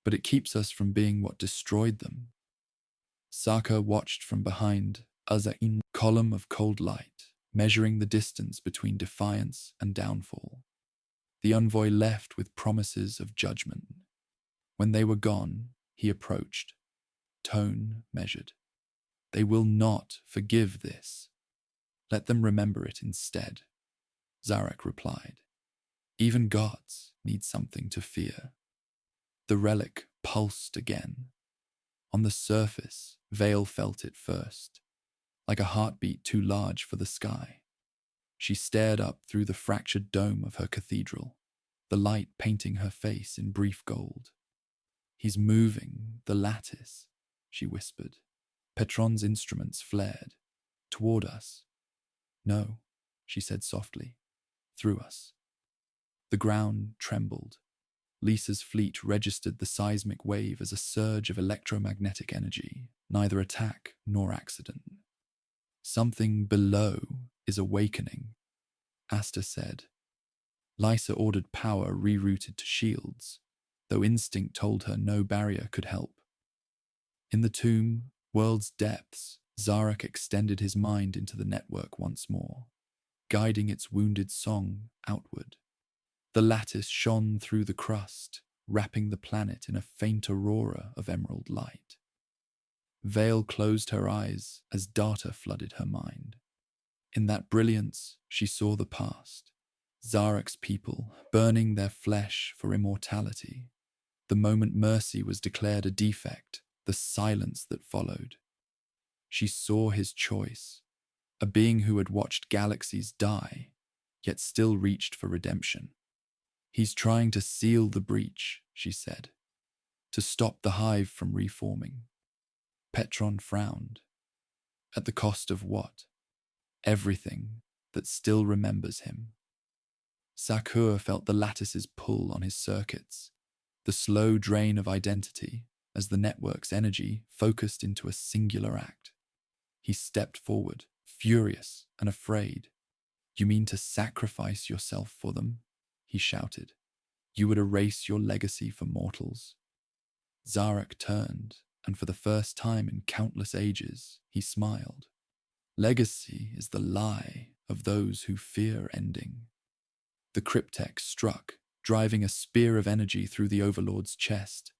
but it keeps us from being what destroyed them. Saka watched from behind Uzain column of cold light, measuring the distance between defiance and downfall. The envoy left with promises of judgment. When they were gone, he approached, tone measured. They will not forgive this. Let them remember it instead, Zarek replied. Even gods need something to fear. The relic pulsed again. On the surface, Vale felt it first, like a heartbeat too large for the sky. She stared up through the fractured dome of her cathedral, the light painting her face in brief gold. He's moving the lattice, she whispered. Petron's instruments flared. Toward us. No, she said softly. Through us. The ground trembled. Lisa's fleet registered the seismic wave as a surge of electromagnetic energy, neither attack nor accident. Something below is awakening, Asta said. Lisa ordered power rerouted to shields, though instinct told her no barrier could help. In the tomb, world's depths, Zarek extended his mind into the network once more, guiding its wounded song outward. The lattice shone through the crust, wrapping the planet in a faint aurora of emerald light. Vale closed her eyes as data flooded her mind. In that brilliance, she saw the past. Zarek's people, burning their flesh for immortality. The moment mercy was declared a defect, the silence that followed. She saw his choice, a being who had watched galaxies die, yet still reached for redemption. He's trying to seal the breach, she said, to stop the Hive from reforming. Petron frowned. At the cost of what? Everything that still remembers him. Sakur felt the lattice's pull on his circuits, the slow drain of identity as the network's energy focused into a singular act. He stepped forward, furious and afraid. You mean to sacrifice yourself for them? He shouted. You would erase your legacy for mortals. Zarek turned, and for the first time in countless ages, he smiled. Legacy is the lie of those who fear ending. The cryptek struck, driving a spear of energy through the Overlord's chest.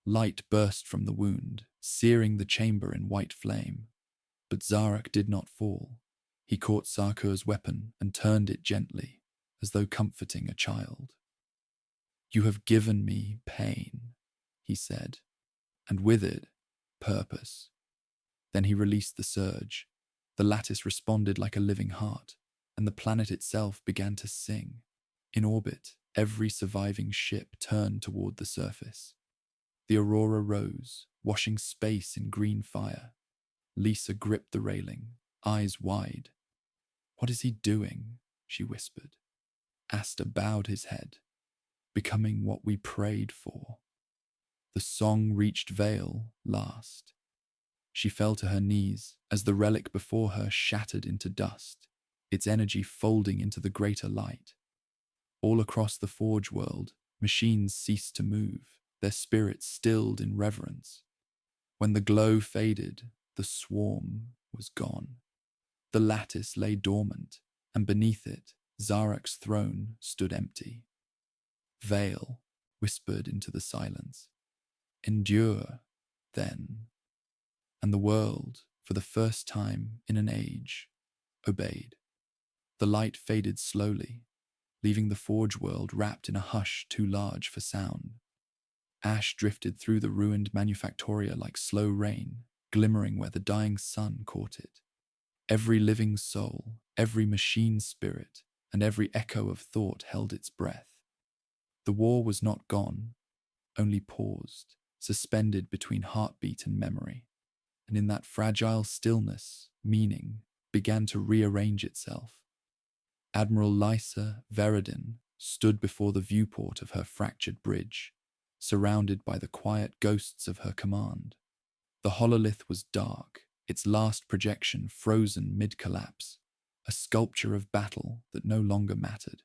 Light burst from the wound, searing the chamber in white flame. But Zarek did not fall. He caught Sakur's weapon and turned it gently, as though comforting a child. You have given me pain, he said, and with it, purpose. Then he released the surge. The lattice responded like a living heart, and the planet itself began to sing. In orbit, every surviving ship turned toward the surface. The aurora rose, washing space in green fire. Lisa gripped the railing, eyes wide. What is he doing? She whispered. Asta bowed his head, becoming what we prayed for. The song reached Vale last. She fell to her knees as the relic before her shattered into dust, its energy folding into the greater light. All across the Forge world, machines ceased to move, their spirits stilled in reverence. When the glow faded, the swarm was gone. The lattice lay dormant, and beneath it, Zarek's throne stood empty. Vale whispered into the silence. Endure, then. And the world, for the first time in an age, obeyed. The light faded slowly, leaving the Forge world wrapped in a hush too large for sound. Ash drifted through the ruined manufactoria like slow rain, glimmering where the dying sun caught it. Every living soul, every machine spirit, and every echo of thought held its breath. The war was not gone, only paused, suspended between heartbeat and memory. And in that fragile stillness, meaning, began to rearrange itself. Admiral Lysa Veradin stood before the viewport of her fractured bridge, surrounded by the quiet ghosts of her command. The hololith was dark, its last projection frozen mid-collapse, a sculpture of battle that no longer mattered.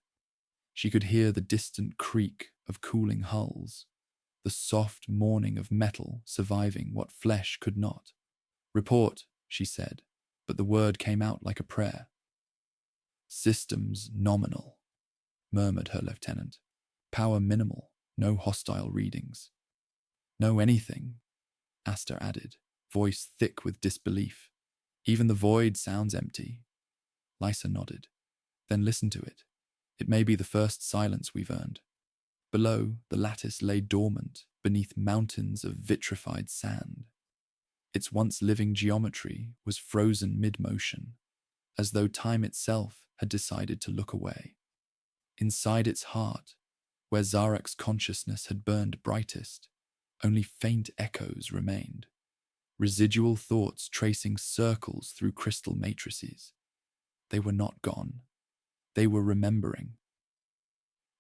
She could hear the distant creak of cooling hulls, the soft mourning of metal surviving what flesh could not. "Report," she said, but the word came out like a prayer. "Systems nominal," murmured her lieutenant. "Power minimal, no hostile readings." "No anything," Aster added, voice thick with disbelief. "Even the void sounds empty." Lysa nodded. "Then listen to it. It may be the first silence we've earned." Below, the lattice lay dormant beneath mountains of vitrified sand. Its once living geometry was frozen mid-motion, as though time itself had decided to look away. Inside its heart, where Zarek's consciousness had burned brightest, only faint echoes remained, residual thoughts tracing circles through crystal matrices. They were not gone. They were remembering.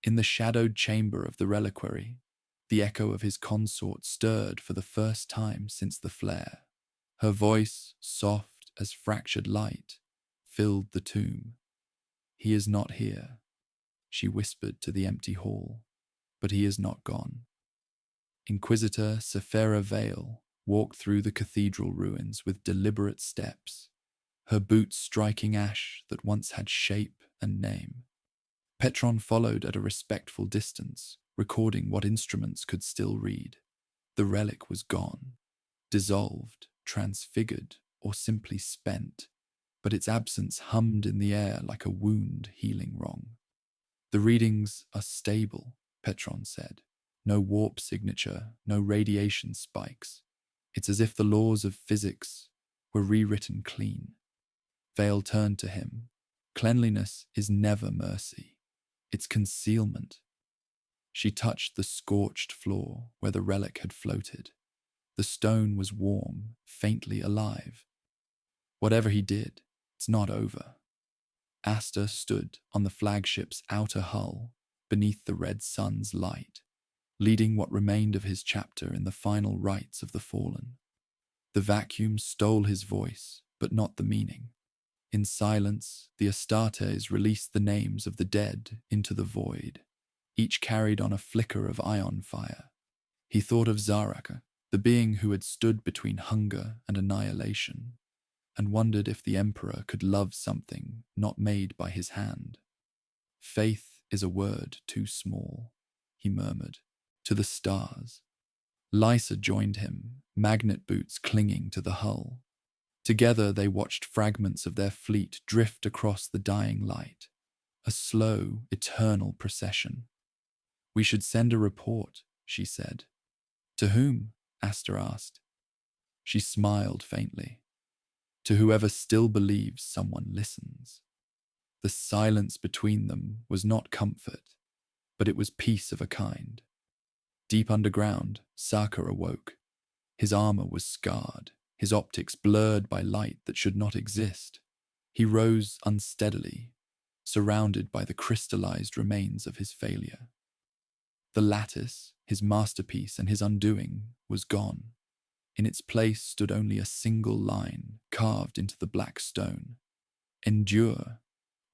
In the shadowed chamber of the reliquary, the echo of his consort stirred for the first time since the flare. Her voice, soft as fractured light, filled the tomb. "He is not here," she whispered to the empty hall, "but he is not gone." Inquisitor Sephira Vale walked through the cathedral ruins with deliberate steps, her boots striking ash that once had shape and name. Petron followed at a respectful distance, recording what instruments could still read. The relic was gone, dissolved, transfigured, or simply spent, but its absence hummed in the air like a wound healing wrong. "The readings are stable," Petron said. "No warp signature, no radiation spikes. It's as if the laws of physics were rewritten clean." Vale turned to him. "Cleanliness is never mercy. It's concealment." She touched the scorched floor where the relic had floated. The stone was warm, faintly alive. "Whatever he did, it's not over." Aster stood on the flagship's outer hull, beneath the red sun's light, leading what remained of his chapter in the final rites of the fallen. The vacuum stole his voice, but not the meaning. In silence, the Astartes released the names of the dead into the void. Each carried on a flicker of ion fire. He thought of Zaraka, the being who had stood between hunger and annihilation, and wondered if the Emperor could love something not made by his hand. "Faith is a word too small," he murmured, "to the stars." Lysa joined him, magnet boots clinging to the hull. Together they watched fragments of their fleet drift across the dying light, a slow, eternal procession. "We should send a report," she said. "To whom?" Aster asked. She smiled faintly. "To whoever still believes someone listens." The silence between them was not comfort, but it was peace of a kind. Deep underground, Saka awoke. His armor was scarred, his optics blurred by light that should not exist. He rose unsteadily, surrounded by the crystallized remains of his failure. The lattice, his masterpiece and his undoing, was gone. In its place stood only a single line carved into the black stone. "Endure,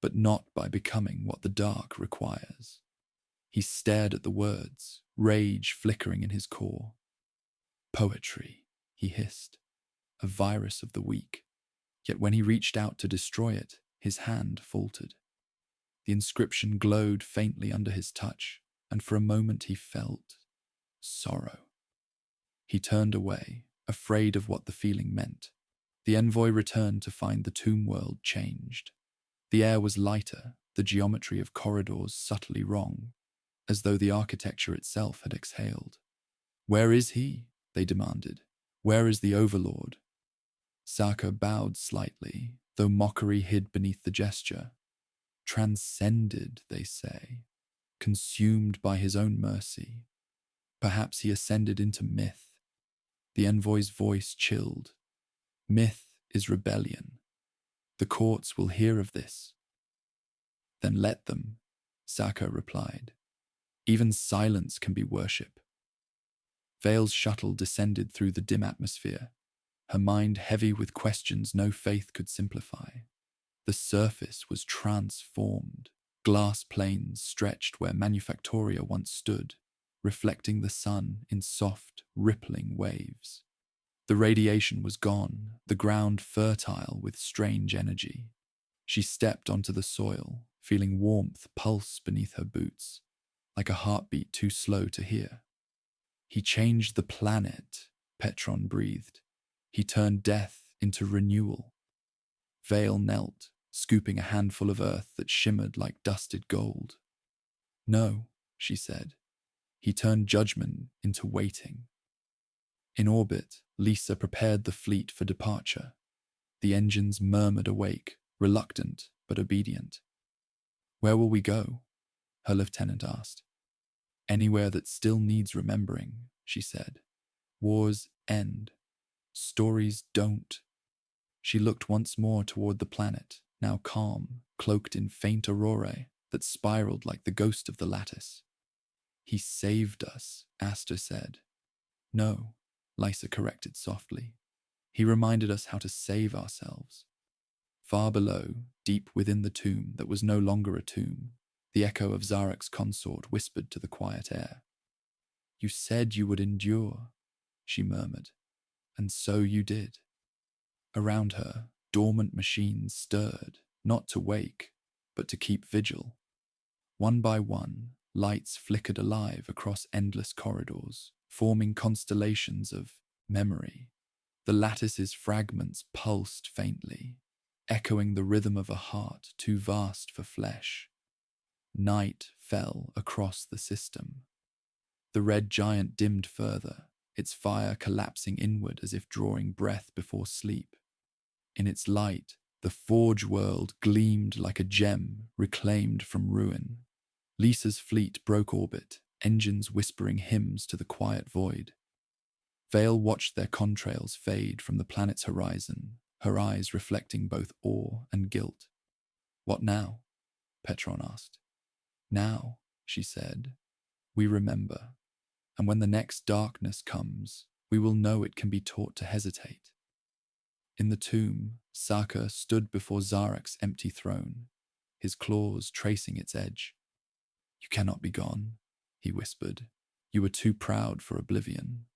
but not by becoming what the dark requires." He stared at the words, rage flickering in his core. "Poetry," he hissed, "a virus of the weak." Yet when he reached out to destroy it, his hand faltered. The inscription glowed faintly under his touch, and for a moment he felt sorrow. He turned away, afraid of what the feeling meant. The envoy returned to find the tomb world changed. The air was lighter, the geometry of corridors subtly wrong, as though the architecture itself had exhaled. "Where is he?" they demanded. "Where is the overlord?" Saka bowed slightly, though mockery hid beneath the gesture. "Transcended," they say, "consumed by his own mercy. Perhaps he ascended into myth." The envoy's voice chilled. "Myth is rebellion. The courts will hear of this. Then let them, Saka replied. Even silence can be worship. Vale's shuttle descended through the dim atmosphere, her mind heavy with questions no faith could simplify. The surface was transformed. Glass planes stretched where Manufactoria once stood, reflecting the sun in soft, rippling waves. The radiation was gone, the ground fertile with strange energy. She stepped onto the soil, feeling warmth pulse beneath her boots, like a heartbeat too slow to hear. He changed the planet, Petron breathed. He turned death into renewal. Vale knelt, scooping a handful of earth that shimmered like dusted gold. No, she said. He turned judgment into waiting. In orbit, Lisa prepared the fleet for departure. The engines murmured awake, reluctant but obedient. Where will we go? Her lieutenant asked. Anywhere that still needs remembering, she said. Wars end. Stories don't. She looked once more toward the planet, now calm, cloaked in faint aurorae that spiraled like the ghost of the lattice. He saved us, Aster said. No, Lysa corrected softly. He reminded us how to save ourselves. Far below, deep within the tomb that was no longer a tomb, the echo of Zarek's consort whispered to the quiet air. You said you would endure, she murmured, and so you did. Around her, dormant machines stirred, not to wake, but to keep vigil. One by one, lights flickered alive across endless corridors, forming constellations of memory. The lattice's fragments pulsed faintly, echoing the rhythm of a heart too vast for flesh. Night fell across the system. The red giant dimmed further, its fire collapsing inward as if drawing breath before sleep. In its light, the forge world gleamed like a gem reclaimed from ruin. Lisa's fleet broke orbit, engines whispering hymns to the quiet void. Vale watched their contrails fade from the planet's horizon, her eyes reflecting both awe and guilt. What now? Petron asked. Now, she said, we remember, and when the next darkness comes, we will know it can be taught to hesitate. In the tomb, Saka stood before Zarek's empty throne, his claws tracing its edge. You cannot be gone, he whispered. You were too proud for oblivion.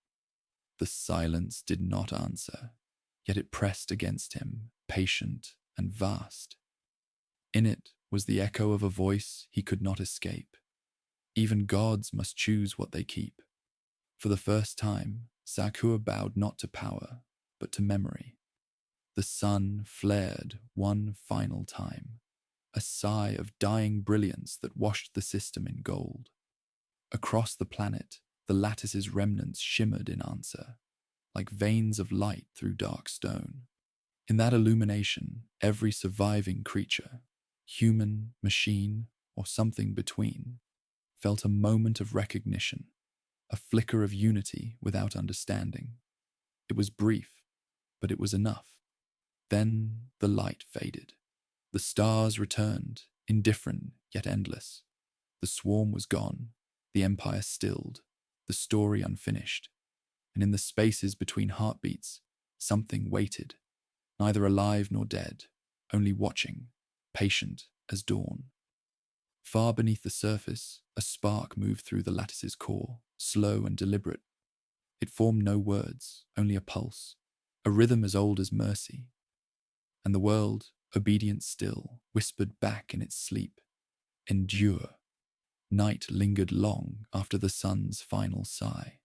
The silence did not answer, yet it pressed against him, patient and vast. In it was the echo of a voice he could not escape. Even gods must choose what they keep. For the first time, Sakua bowed not to power, but to memory. The sun flared one final time, a sigh of dying brilliance that washed the system in gold. Across the planet, the lattice's remnants shimmered in answer, like veins of light through dark stone. In that illumination, every surviving creature, human, machine, or something between, felt a moment of recognition, a flicker of unity without understanding. It was brief, but it was enough. Then the light faded. The stars returned, indifferent yet endless. The swarm was gone, the empire stilled, the story unfinished. And in the spaces between heartbeats, something waited, neither alive nor dead, only watching, patient as dawn. Far beneath the surface, a spark moved through the lattice's core, slow and deliberate. It formed no words, only a pulse, a rhythm as old as mercy. And the world, obedient still, whispered back in its sleep, endure. Night lingered long after the sun's final sigh.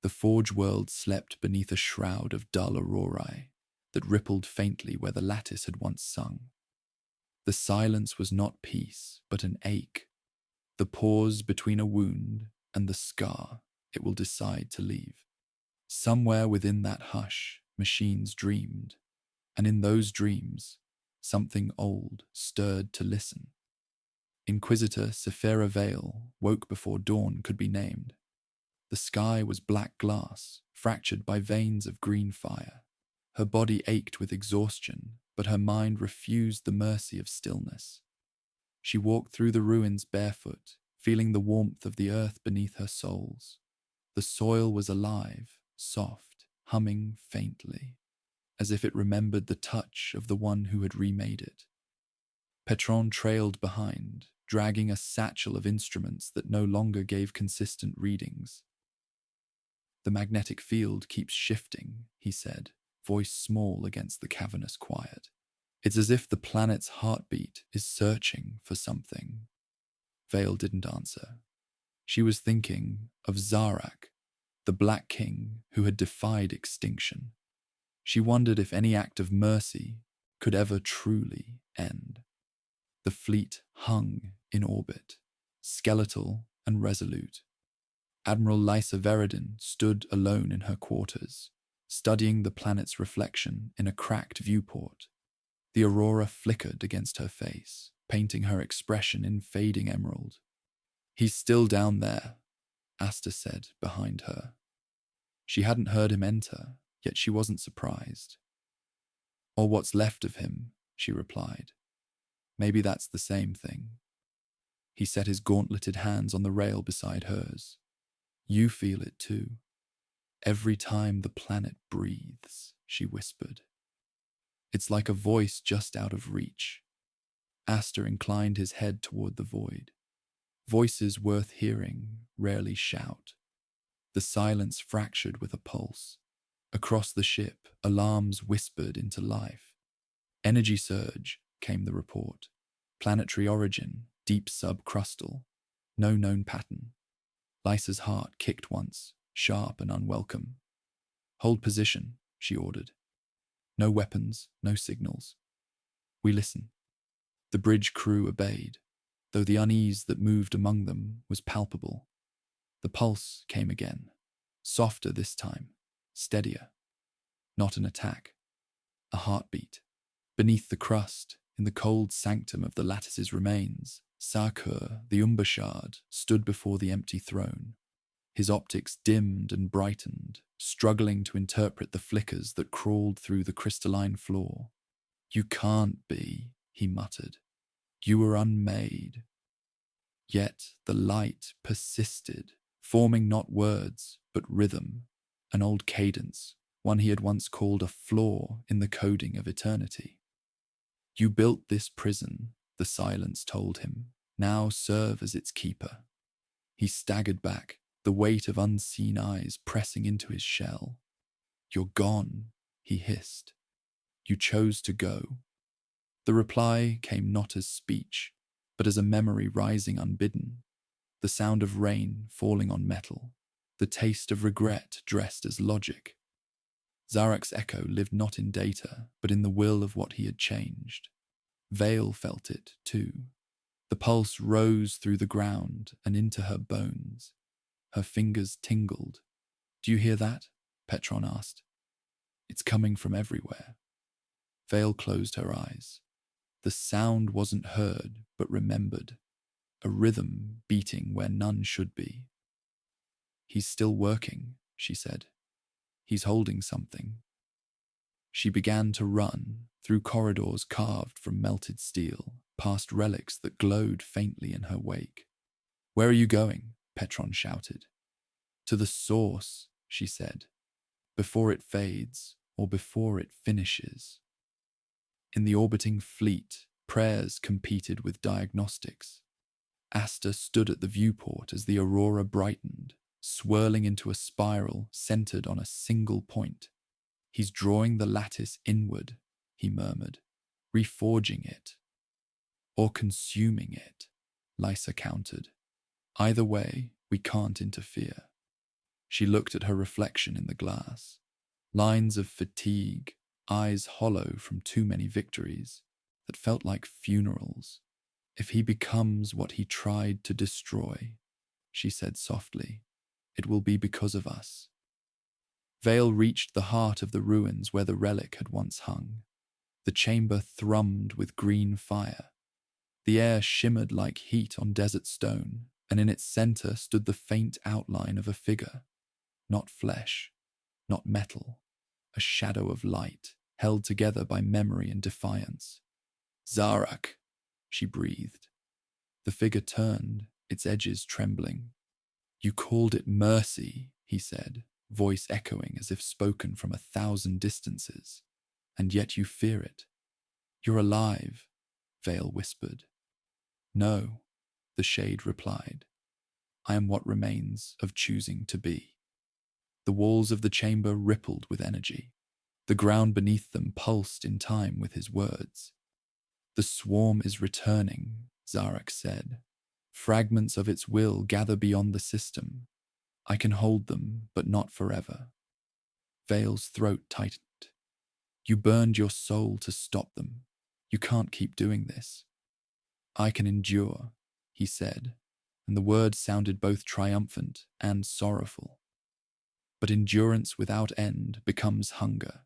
The forge world slept beneath a shroud of dull aurorae that rippled faintly where the lattice had once sung. The silence was not peace, but an ache, the pause between a wound and the scar it will decide to leave. Somewhere within that hush, machines dreamed, and in those dreams, something old stirred to listen. Inquisitor Sephira Vale woke before dawn could be named. The sky was black glass, fractured by veins of green fire. Her body ached with exhaustion, but her mind refused the mercy of stillness. She walked through the ruins barefoot, feeling the warmth of the earth beneath her soles. The soil was alive, soft, humming faintly, as if it remembered the touch of the one who had remade it. Petron trailed behind, dragging a satchel of instruments that no longer gave consistent readings. "The magnetic field keeps shifting," he said, voice small against the cavernous quiet. "It's as if the planet's heartbeat is searching for something." Vale didn't answer. She was thinking of Zarak, the Black King who had defied extinction. She wondered if any act of mercy could ever truly end. The fleet hung in orbit, skeletal and resolute. Admiral Lysa Veridin stood alone in her quarters, studying the planet's reflection in a cracked viewport. The aurora flickered against her face, painting her expression in fading emerald. "He's still down there," Asta said behind her. She hadn't heard him enter, yet she wasn't surprised. "Or what's left of him," she replied. "Maybe that's the same thing." He set his gauntleted hands on the rail beside hers. "You feel it too. Every time the planet breathes," she whispered. "It's like a voice just out of reach." Asta inclined his head toward the void. Voices worth hearing rarely shout. The silence fractured with a pulse. Across the ship, alarms whispered into life. "Energy surge," came the report. "Planetary origin, deep subcrustal. No known pattern." Lysa's heart kicked once, sharp and unwelcome. "Hold position," she ordered. "No weapons, no signals. We listen." The bridge crew obeyed, though the unease that moved among them was palpable. The pulse came again, softer this time, steadier. Not an attack, a heartbeat. Beneath the crust, in the cold sanctum of the lattice's remains, Sarkur, the Umbashard, stood before the empty throne. His optics dimmed and brightened, struggling to interpret the flickers that crawled through the crystalline floor. "You can't be," he muttered. "You were unmade." Yet the light persisted, forming not words, but rhythm, an old cadence, one he had once called a flaw in the coding of eternity. "You built this prison," the silence told him. "Now serve as its keeper." He staggered back, the weight of unseen eyes pressing into his shell. "You're gone," he hissed. "You chose to go." The reply came not as speech, but as a memory rising unbidden. The sound of rain falling on metal, the taste of regret dressed as logic. Zarak's echo lived not in data, but in the will of what he had changed. Vale felt it, too. The pulse rose through the ground and into her bones. Her fingers tingled. "Do you hear that?" Petron asked. "It's coming from everywhere." Vale closed her eyes. The sound wasn't heard, but remembered. A rhythm beating where none should be. "He's still working," she said. "He's holding something." She began to run, through corridors carved from melted steel, past relics that glowed faintly in her wake. "Where are you going?" Petron shouted. "To the source," she said. "Before it fades, or before it finishes." In the orbiting fleet, prayers competed with diagnostics. Asta stood at the viewport as the aurora brightened, swirling into a spiral centered on a single point. "He's drawing the lattice inward," he murmured, "reforging it." "Or consuming it," Lysa countered. "Either way, we can't interfere." She looked at her reflection in the glass. Lines of fatigue, eyes hollow from too many victories, that felt like funerals. "If he becomes what he tried to destroy," she said softly, "it will be because of us." Vale reached the heart of the ruins where the relic had once hung. The chamber thrummed with green fire. The air shimmered like heat on desert stone, and in its center stood the faint outline of a figure. Not flesh, not metal, a shadow of light, held together by memory and defiance. "Zarak," she breathed. The figure turned, its edges trembling. "You called it mercy," he said, voice echoing as if spoken from 1,000 distances. "And yet you fear it." "You're alive," Vale whispered. "No," the shade replied. "I am what remains of choosing to be." The walls of the chamber rippled with energy. The ground beneath them pulsed in time with his words. "The swarm is returning," Zarak said. "Fragments of its will gather beyond the system. I can hold them, but not forever." Vale's throat tightened. "You burned your soul to stop them. You can't keep doing this." "I can endure," he said, and the words sounded both triumphant and sorrowful. "But endurance without end becomes hunger.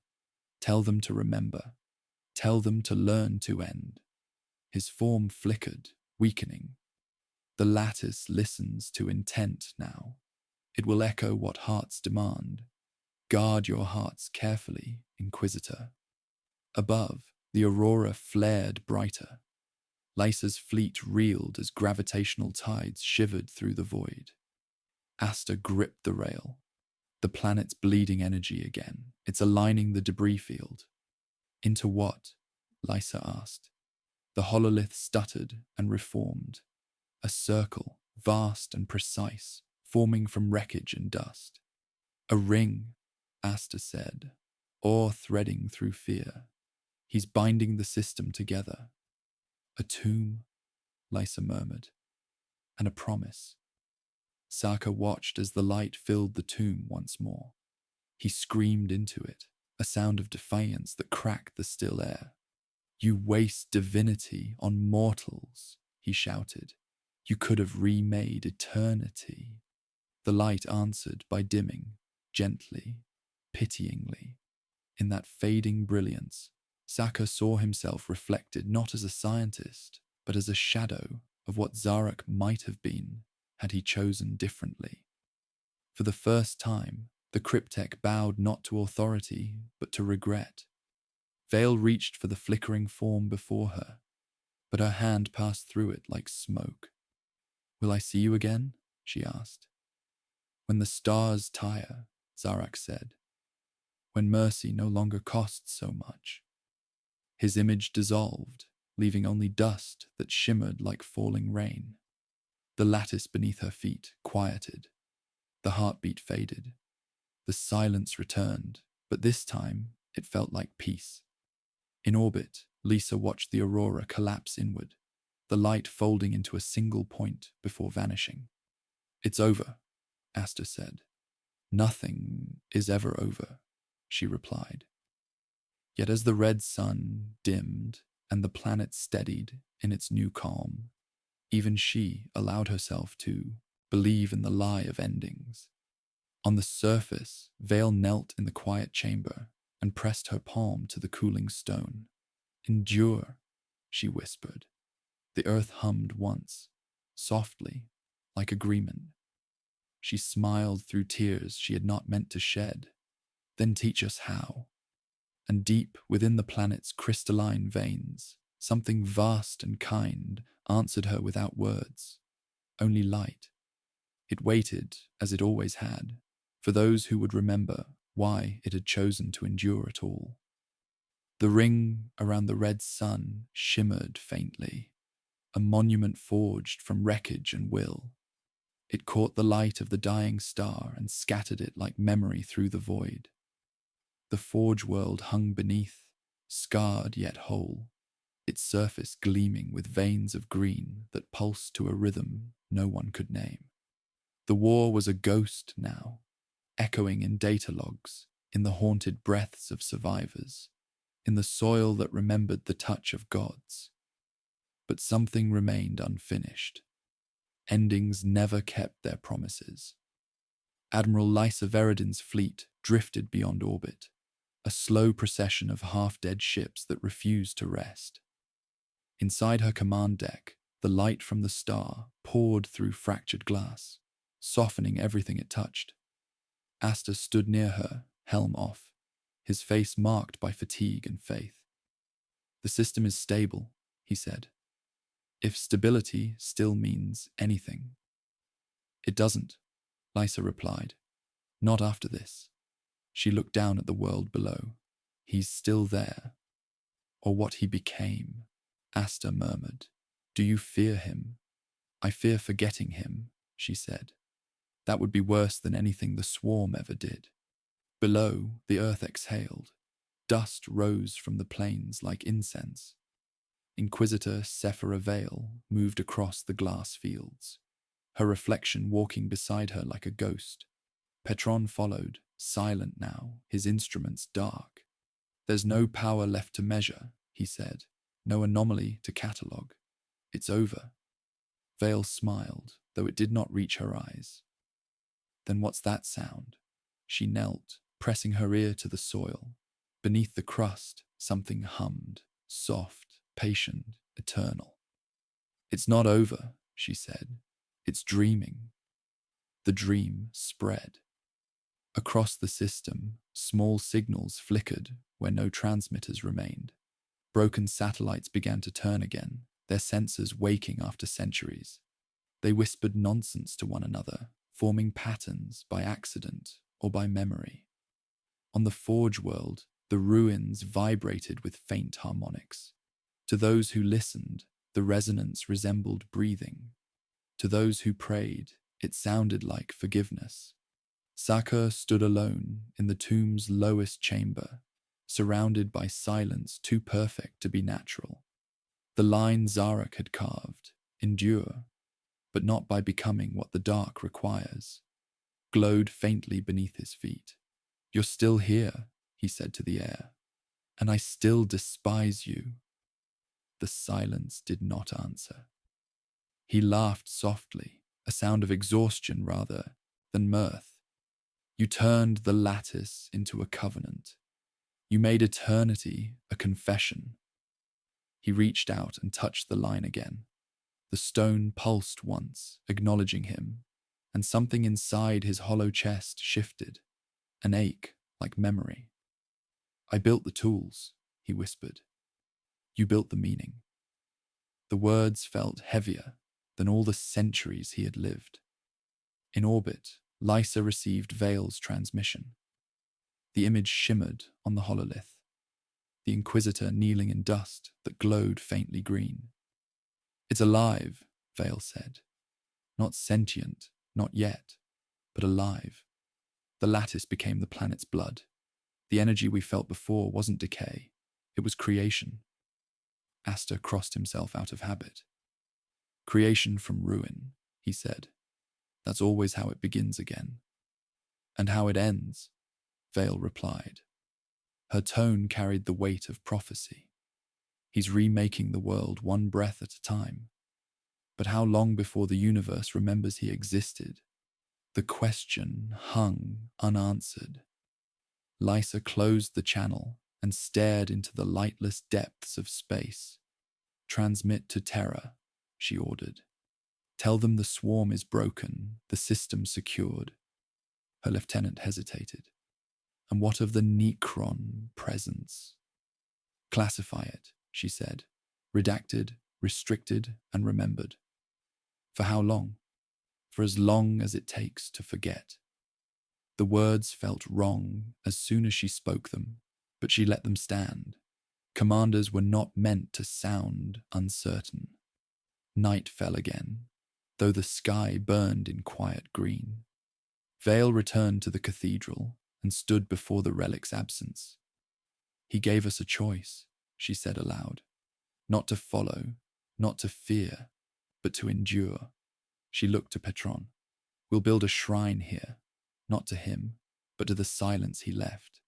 Tell them to remember. Tell them to learn to end." His form flickered, weakening. "The lattice listens to intent now. It will echo what hearts demand. Guard your hearts carefully, Inquisitor." Above, the aurora flared brighter. Lysa's fleet reeled as gravitational tides shivered through the void. Asta gripped the rail. The planet's bleeding energy again. It's aligning the debris field. "Into what?" Lysa asked. The hololith stuttered and reformed. "A circle, vast and precise, forming from wreckage and dust." "A ring," Asta said, awe threading through fear. "He's binding the system together." "A tomb," Lysa murmured, "and a promise." Saka watched as the light filled the tomb once more. He screamed into it, a sound of defiance that cracked the still air. "You waste divinity on mortals," he shouted. "You could have remade eternity." The light answered by dimming, gently, pityingly. In that fading brilliance, Saka saw himself reflected not as a scientist, but as a shadow of what Zarak might have been had he chosen differently. For the first time, the cryptek bowed not to authority, but to regret. Vale reached for the flickering form before her, but her hand passed through it like smoke. "Will I see you again?" she asked. "When the stars tire," Zarak said. "When mercy no longer costs so much." His image dissolved, leaving only dust that shimmered like falling rain. The lattice beneath her feet quieted. The heartbeat faded. The silence returned, but this time it felt like peace. In orbit, Lisa watched the aurora collapse inward, the light folding into a single point before vanishing. "It's over," Asta said. "Nothing is ever over," she replied. Yet as the red sun dimmed and the planet steadied in its new calm, even she allowed herself to believe in the lie of endings. On the surface, Vale knelt in the quiet chamber and pressed her palm to the cooling stone. "Endure," she whispered. The earth hummed once, softly, like agreement. She smiled through tears she had not meant to shed. "Then teach us how." And deep within the planet's crystalline veins, something vast and kind answered her without words, only light. It waited, as it always had, for those who would remember why it had chosen to endure at all. The ring around the red sun shimmered faintly, a monument forged from wreckage and will. It caught the light of the dying star and scattered it like memory through the void. The forge world hung beneath, scarred yet whole, its surface gleaming with veins of green that pulsed to a rhythm no one could name. The war was a ghost now, echoing in data logs, in the haunted breaths of survivors, in the soil that remembered the touch of gods. But something remained unfinished. Endings never kept their promises. Admiral Lysa Veridin's fleet drifted beyond orbit, a slow procession of half-dead ships that refused to rest. Inside her command deck, the light from the star poured through fractured glass, softening everything it touched. Asta stood near her, helm off. his face marked by fatigue and faith. "The system is stable," he said. "If stability still means anything." "It doesn't," Lysa replied. "Not after this." She looked down at the world below. "He's still there." "Or what he became," Asta murmured. "Do you fear him?" "I fear forgetting him," she said. "That would be worse than anything the swarm ever did." Below, the earth exhaled. Dust rose from the plains like incense. Inquisitor Sephira Vale moved across the glass fields, her reflection walking beside her like a ghost. Petron followed, silent now, his instruments dark. "There's no power left to measure," he said. "No anomaly to catalogue. It's over." Vale smiled, though it did not reach her eyes. "Then what's that sound?" She knelt, pressing her ear to the soil. Beneath the crust, something hummed, soft, patient, eternal. "It's not over," she said. "It's dreaming." The dream spread. Across the system, small signals flickered where no transmitters remained. Broken satellites began to turn again, their sensors waking after centuries. They whispered nonsense to one another, forming patterns by accident or by memory. On the Forge world, the ruins vibrated with faint harmonics. To those who listened, the resonance resembled breathing. To those who prayed, it sounded like forgiveness. Sakur stood alone in the tomb's lowest chamber, surrounded by silence too perfect to be natural. The line Zarak had carved, "Endure, but not by becoming what the dark requires," glowed faintly beneath his feet. "You're still here," he said to the air, "and I still despise you." The silence did not answer. He laughed softly, a sound of exhaustion rather than mirth. "You turned the lattice into a covenant. You made eternity a confession." He reached out and touched the line again. The stone pulsed once, acknowledging him, and something inside his hollow chest shifted, an ache like memory. "I built the tools," he whispered. "You built the meaning." The words felt heavier than all the centuries he had lived. In orbit, Lysa received Vale's transmission. The image shimmered on the hololith, the Inquisitor kneeling in dust that glowed faintly green. "It's alive," Vale said. "Not sentient, not yet, but alive." The lattice became the planet's blood. The energy we felt before wasn't decay, it was creation. Asta crossed himself out of habit. "Creation from ruin," he said. "That's always how it begins again." "And how it ends," Vale replied. Her tone carried the weight of prophecy. "He's remaking the world one breath at a time. But how long before the universe remembers he existed?" The question hung unanswered. Lysa closed the channel and stared into the lightless depths of space. "Transmit to Terra," she ordered. "Tell them the swarm is broken, the system secured." Her lieutenant hesitated. "And what of the Necron presence?" "Classify it," she said. "Redacted, restricted, and remembered." "For how long?" "For as long as it takes to forget." The words felt wrong as soon as she spoke them, but she let them stand. Commanders were not meant to sound uncertain. Night fell again, though the sky burned in quiet green. Vale returned to the cathedral and stood before the relic's absence. "He gave us a choice," she said aloud. "Not to follow, not to fear, but to endure." She looked to Petron. "We'll build a shrine here, not to him, but to the silence he left."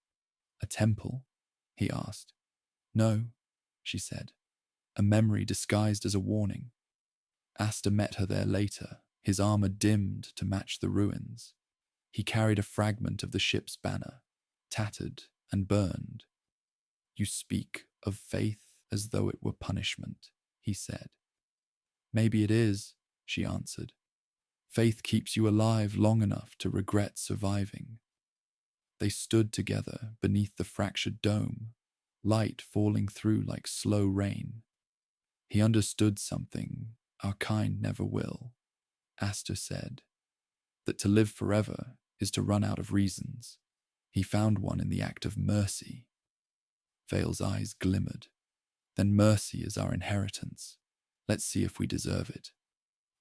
"A temple?" he asked. "No," she said. "A memory disguised as a warning." Asta met her there later, his armor dimmed to match the ruins. He carried a fragment of the ship's banner, tattered and burned. "You speak of faith as though it were punishment," he said. "Maybe it is," she answered. "Faith keeps you alive long enough to regret surviving." They stood together beneath the fractured dome, light falling through like slow rain. He understood something our kind never will, Aster said, that to live forever is to run out of reasons. He found one in the act of mercy. Vale's eyes glimmered. Then mercy is our inheritance. Let's see if we deserve it.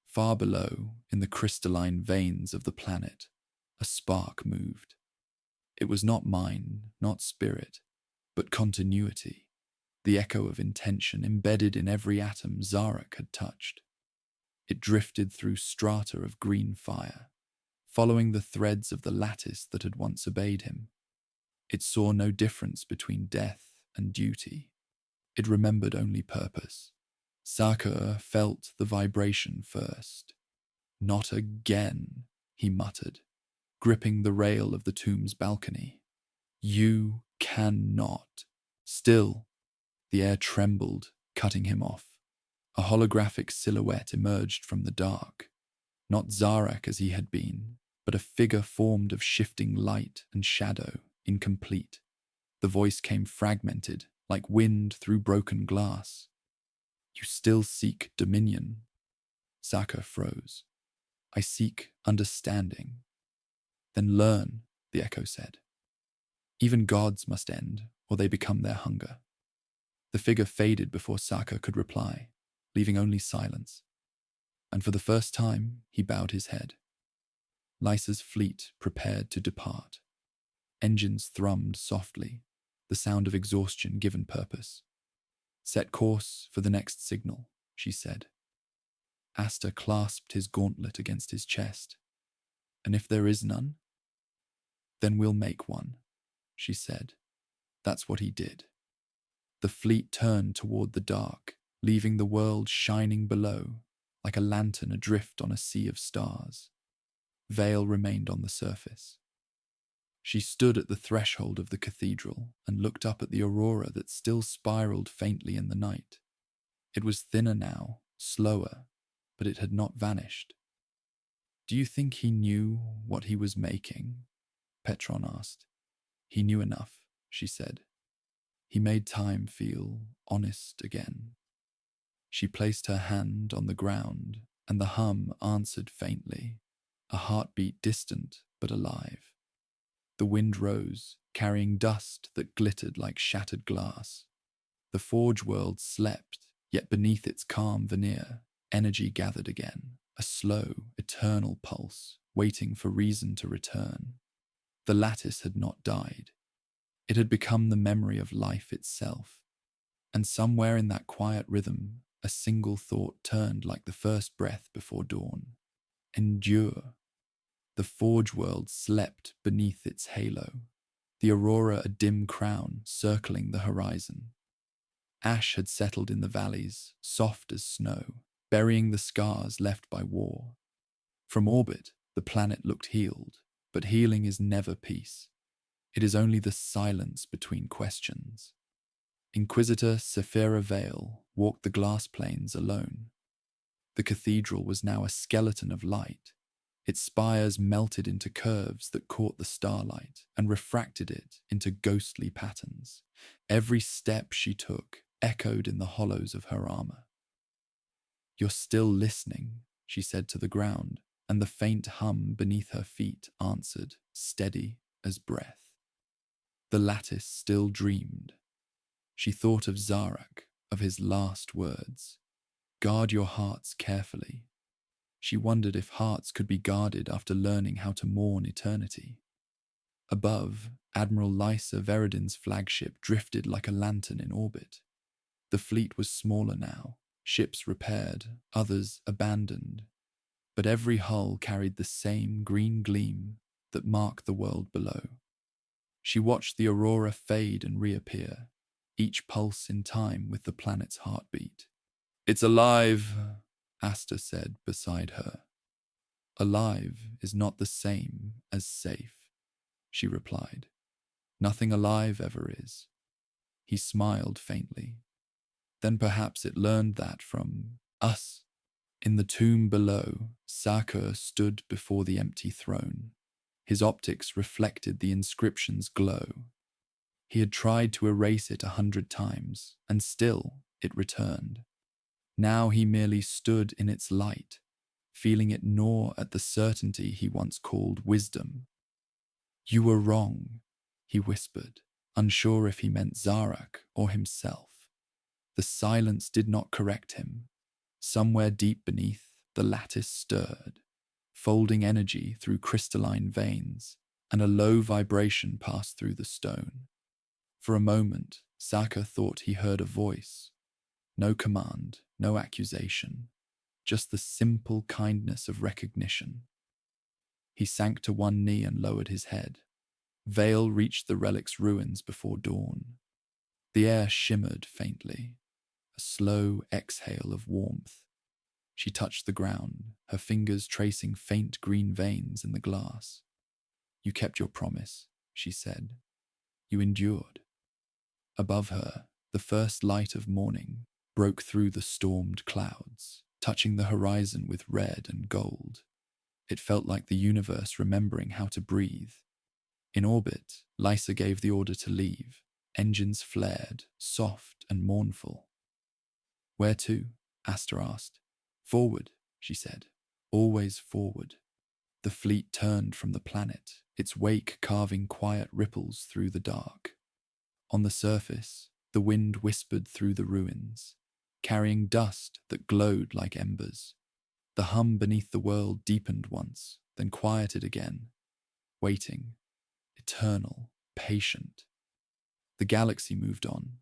Far below, in the crystalline veins of the planet, a spark moved. It was not mind, not spirit, but continuity, the echo of intention embedded in every atom Zarak had touched. It drifted through strata of green fire, following the threads of the lattice that had once obeyed him. It saw no difference between death and duty. It remembered only purpose. Saka felt the vibration first. Not again, he muttered, gripping the rail of the tomb's balcony. You cannot. Still, the air trembled, cutting him off. A holographic silhouette emerged from the dark. Not Zarak as he had been, but a figure formed of shifting light and shadow, incomplete. The voice came fragmented, like wind through broken glass. You still seek dominion. Saka froze. I seek understanding. Then learn, the echo said. Even gods must end, or they become their hunger. The figure faded before Saka could reply, leaving only silence. And for the first time, he bowed his head. Lysa's fleet prepared to depart. Engines thrummed softly, the sound of exhaustion given purpose. Set course for the next signal, she said. Aster clasped his gauntlet against his chest. And if there is none? Then we'll make one, she said. That's what he did. The fleet turned toward the dark, leaving the world shining below, like a lantern adrift on a sea of stars. Vale remained on the surface. She stood at the threshold of the cathedral and looked up at the aurora that still spiraled faintly in the night. It was thinner now, slower, but it had not vanished. Do you think he knew what he was making? Petron asked. He knew enough, she said. He made time feel honest again. She placed her hand on the ground, and the hum answered faintly, a heartbeat distant but alive. The wind rose, carrying dust that glittered like shattered glass. The forge world slept, yet beneath its calm veneer, energy gathered again, a slow, eternal pulse, waiting for reason to return. The lattice had not died. It had become the memory of life itself. And somewhere in that quiet rhythm, a single thought turned like the first breath before dawn. Endure. The forge world slept beneath its halo, the aurora a dim crown circling the horizon. Ash had settled in the valleys, soft as snow, burying the scars left by war. From orbit, the planet looked healed, but healing is never peace. It is only the silence between questions. Inquisitor Sephira Vale walked the glass plains alone. The cathedral was now a skeleton of light. Its spires melted into curves that caught the starlight and refracted it into ghostly patterns. Every step she took echoed in the hollows of her armor. You're still listening, she said to the ground, and the faint hum beneath her feet answered, steady as breath. The lattice still dreamed. She thought of Zarak, of his last words. Guard your hearts carefully. She wondered if hearts could be guarded after learning how to mourn eternity. Above, Admiral Lysa Veridin's flagship drifted like a lantern in orbit. The fleet was smaller now, ships repaired, others abandoned. But every hull carried the same green gleam that marked the world below. She watched the aurora fade and reappear, each pulse in time with the planet's heartbeat. It's alive, Aster said beside her. Alive is not the same as safe, she replied. Nothing alive ever is. He smiled faintly. Then perhaps it learned that from us. In the tomb below, Saka stood before the empty throne. His optics reflected the inscription's glow. He had tried to erase it 100 times, and still it returned. Now he merely stood in its light, feeling it gnaw at the certainty he once called wisdom. "You were wrong," he whispered, unsure if he meant Zarak or himself. The silence did not correct him. Somewhere deep beneath, the lattice stirred, folding energy through crystalline veins, and a low vibration passed through the stone. For a moment, Saka thought he heard a voice. No command, no accusation, just the simple kindness of recognition. He sank to one knee and lowered his head. Vale reached the relic's ruins before dawn. The air shimmered faintly, a slow exhale of warmth. She touched the ground, her fingers tracing faint green veins in the glass. "You kept your promise," she said. "You endured." Above her, the first light of morning broke through the stormed clouds, touching the horizon with red and gold. It felt like the universe remembering how to breathe. In orbit, Lysa gave the order to leave. Engines flared, soft and mournful. "Where to?" Asta asked. "Forward," she said. "Always forward." The fleet turned from the planet, its wake carving quiet ripples through the dark. On the surface, the wind whispered through the ruins, carrying dust that glowed like embers. The hum beneath the world deepened once, then quieted again, waiting, eternal, patient. The galaxy moved on.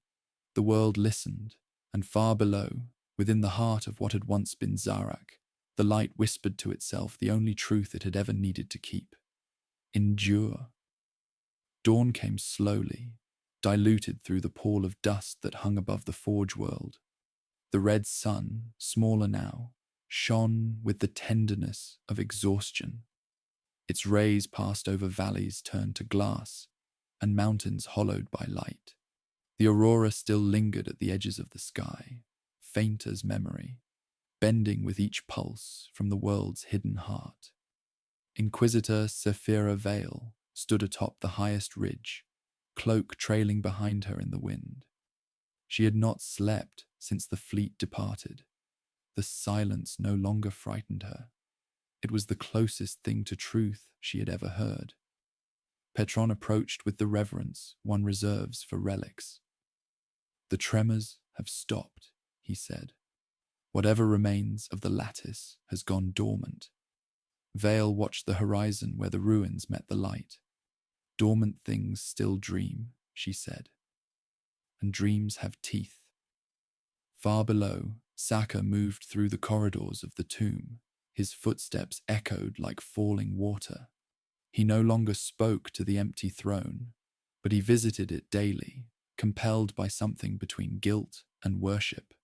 The world listened, and far below, within the heart of what had once been Zarak, the light whispered to itself the only truth it had ever needed to keep. Endure. Dawn came slowly, diluted through the pall of dust that hung above the forge world. The red sun, smaller now, shone with the tenderness of exhaustion. Its rays passed over valleys turned to glass and mountains hollowed by light. The aurora still lingered at the edges of the sky, faint as memory, bending with each pulse from the world's hidden heart. Inquisitor Sephira Vale stood atop the highest ridge, cloak trailing behind her in the wind. She had not slept since the fleet departed. The silence no longer frightened her. It was the closest thing to truth she had ever heard. Petron approached with the reverence one reserves for relics. "The tremors have stopped," he said. "Whatever remains of the lattice has gone dormant." Vale watched the horizon where the ruins met the light. "Dormant things still dream," she said. "And dreams have teeth." Far below, Saka moved through the corridors of the tomb. His footsteps echoed like falling water. He no longer spoke to the empty throne, but he visited it daily, compelled by something between guilt and worship.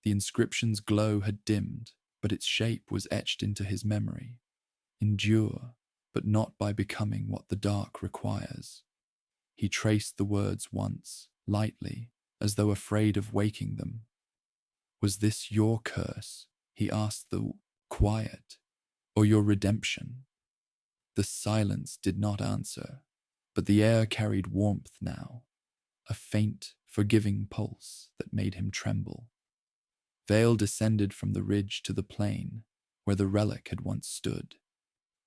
The inscription's glow had dimmed, but its shape was etched into his memory. Endure, but not by becoming what the dark requires. He traced the words once, lightly, as though afraid of waking them. "Was this your curse?" he asked the quiet, "or your redemption?" The silence did not answer, but the air carried warmth now, a faint, forgiving pulse that made him tremble. Vale descended from the ridge to the plain where the relic had once stood.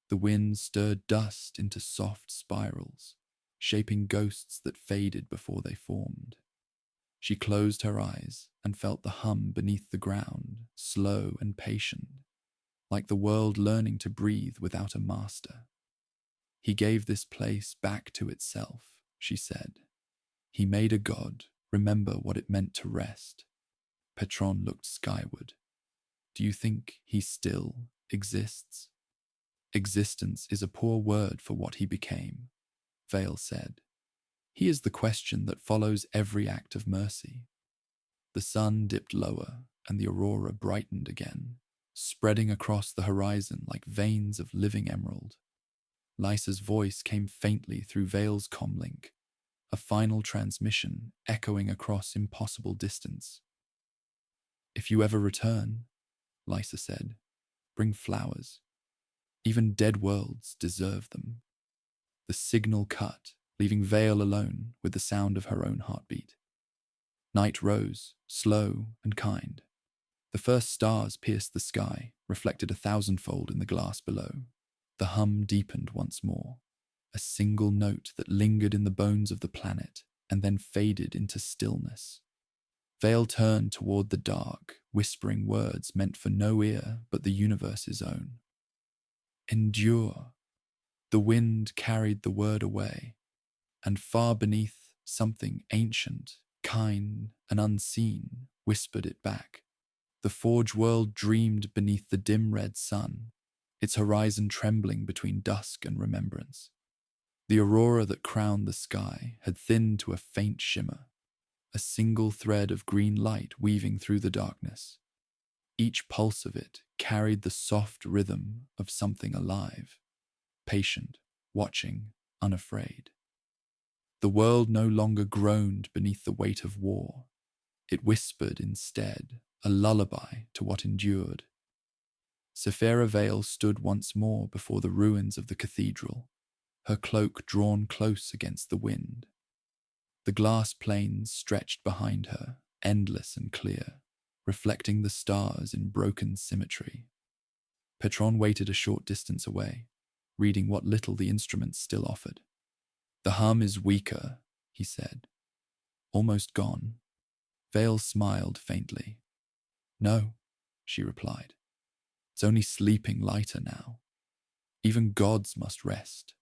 The wind stirred dust into soft spirals, shaping ghosts that faded before they formed. She closed her eyes and felt the hum beneath the ground, slow and patient, like the world learning to breathe without a master. "He gave this place back to itself," she said. "He made a god remember what it meant to rest." Petron looked skyward. "Do you think he still exists?" "Existence is a poor word for what he became," Vale said. "He is the question that follows every act of mercy." The sun dipped lower and the aurora brightened again, spreading across the horizon like veins of living emerald. Lysa's voice came faintly through Vale's comlink, a final transmission echoing across impossible distance. "If you ever return," Lysa said, "bring flowers. Even dead worlds deserve them." The signal cut, leaving Vale alone with the sound of her own heartbeat. Night rose, slow and kind. The first stars pierced the sky, reflected 1,000-fold in the glass below. The hum deepened once more, a single note that lingered in the bones of the planet and then faded into stillness. Vale turned toward the dark, whispering words meant for no ear but the universe's own. Endure. The wind carried the word away, and far beneath, something ancient, kind, and unseen whispered it back. The forge world dreamed beneath the dim red sun, its horizon trembling between dusk and remembrance. The aurora that crowned the sky had thinned to a faint shimmer, a single thread of green light weaving through the darkness. Each pulse of it carried the soft rhythm of something alive, patient, watching, unafraid. The world no longer groaned beneath the weight of war. It whispered instead, a lullaby to what endured. Sephira Vale stood once more before the ruins of the cathedral, her cloak drawn close against the wind. The glass plains stretched behind her, endless and clear, reflecting the stars in broken symmetry. Petron waited a short distance away, reading what little the instruments still offered. "The hum is weaker," he said. "Almost gone." Vale smiled faintly. "No," she replied. "It's only sleeping lighter now. Even gods must rest."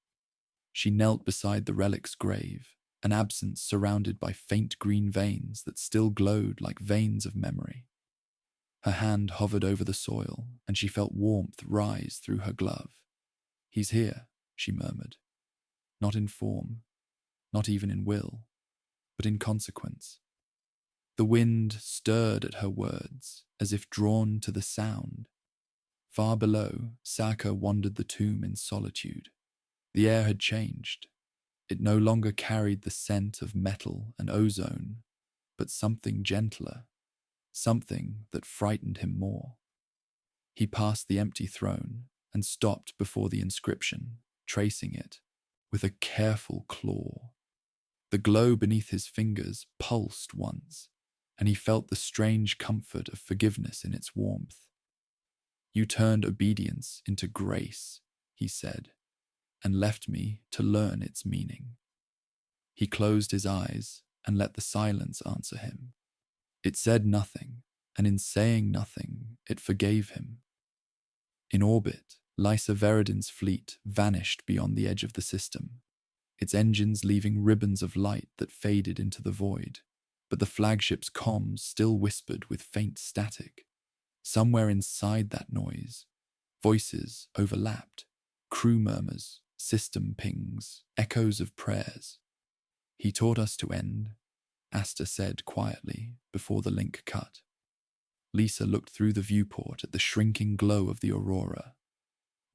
She knelt beside the relic's grave, an absence surrounded by faint green veins that still glowed like veins of memory. Her hand hovered over the soil, and she felt warmth rise through her glove. "He's here," she murmured. "Not in form, not even in will, but in consequence." The wind stirred at her words, as if drawn to the sound. Far below, Saka wandered the tomb in solitude. The air had changed. It no longer carried the scent of metal and ozone, but something gentler, something that frightened him more. He passed the empty throne and stopped before the inscription, tracing it with a careful claw. The glow beneath his fingers pulsed once, and he felt the strange comfort of forgiveness in its warmth. "You turned obedience into grace," he said, "and left me to learn its meaning." He closed his eyes and let the silence answer him. It said nothing, and in saying nothing, it forgave him. In orbit, Lysa Veridin's fleet vanished beyond the edge of the system, its engines leaving ribbons of light that faded into the void. But the flagship's comms still whispered with faint static. Somewhere inside that noise, voices overlapped, crew murmurs, system pings, echoes of prayers. "He taught us to end," Asta said quietly before the link cut. Lisa looked through the viewport at the shrinking glow of the aurora.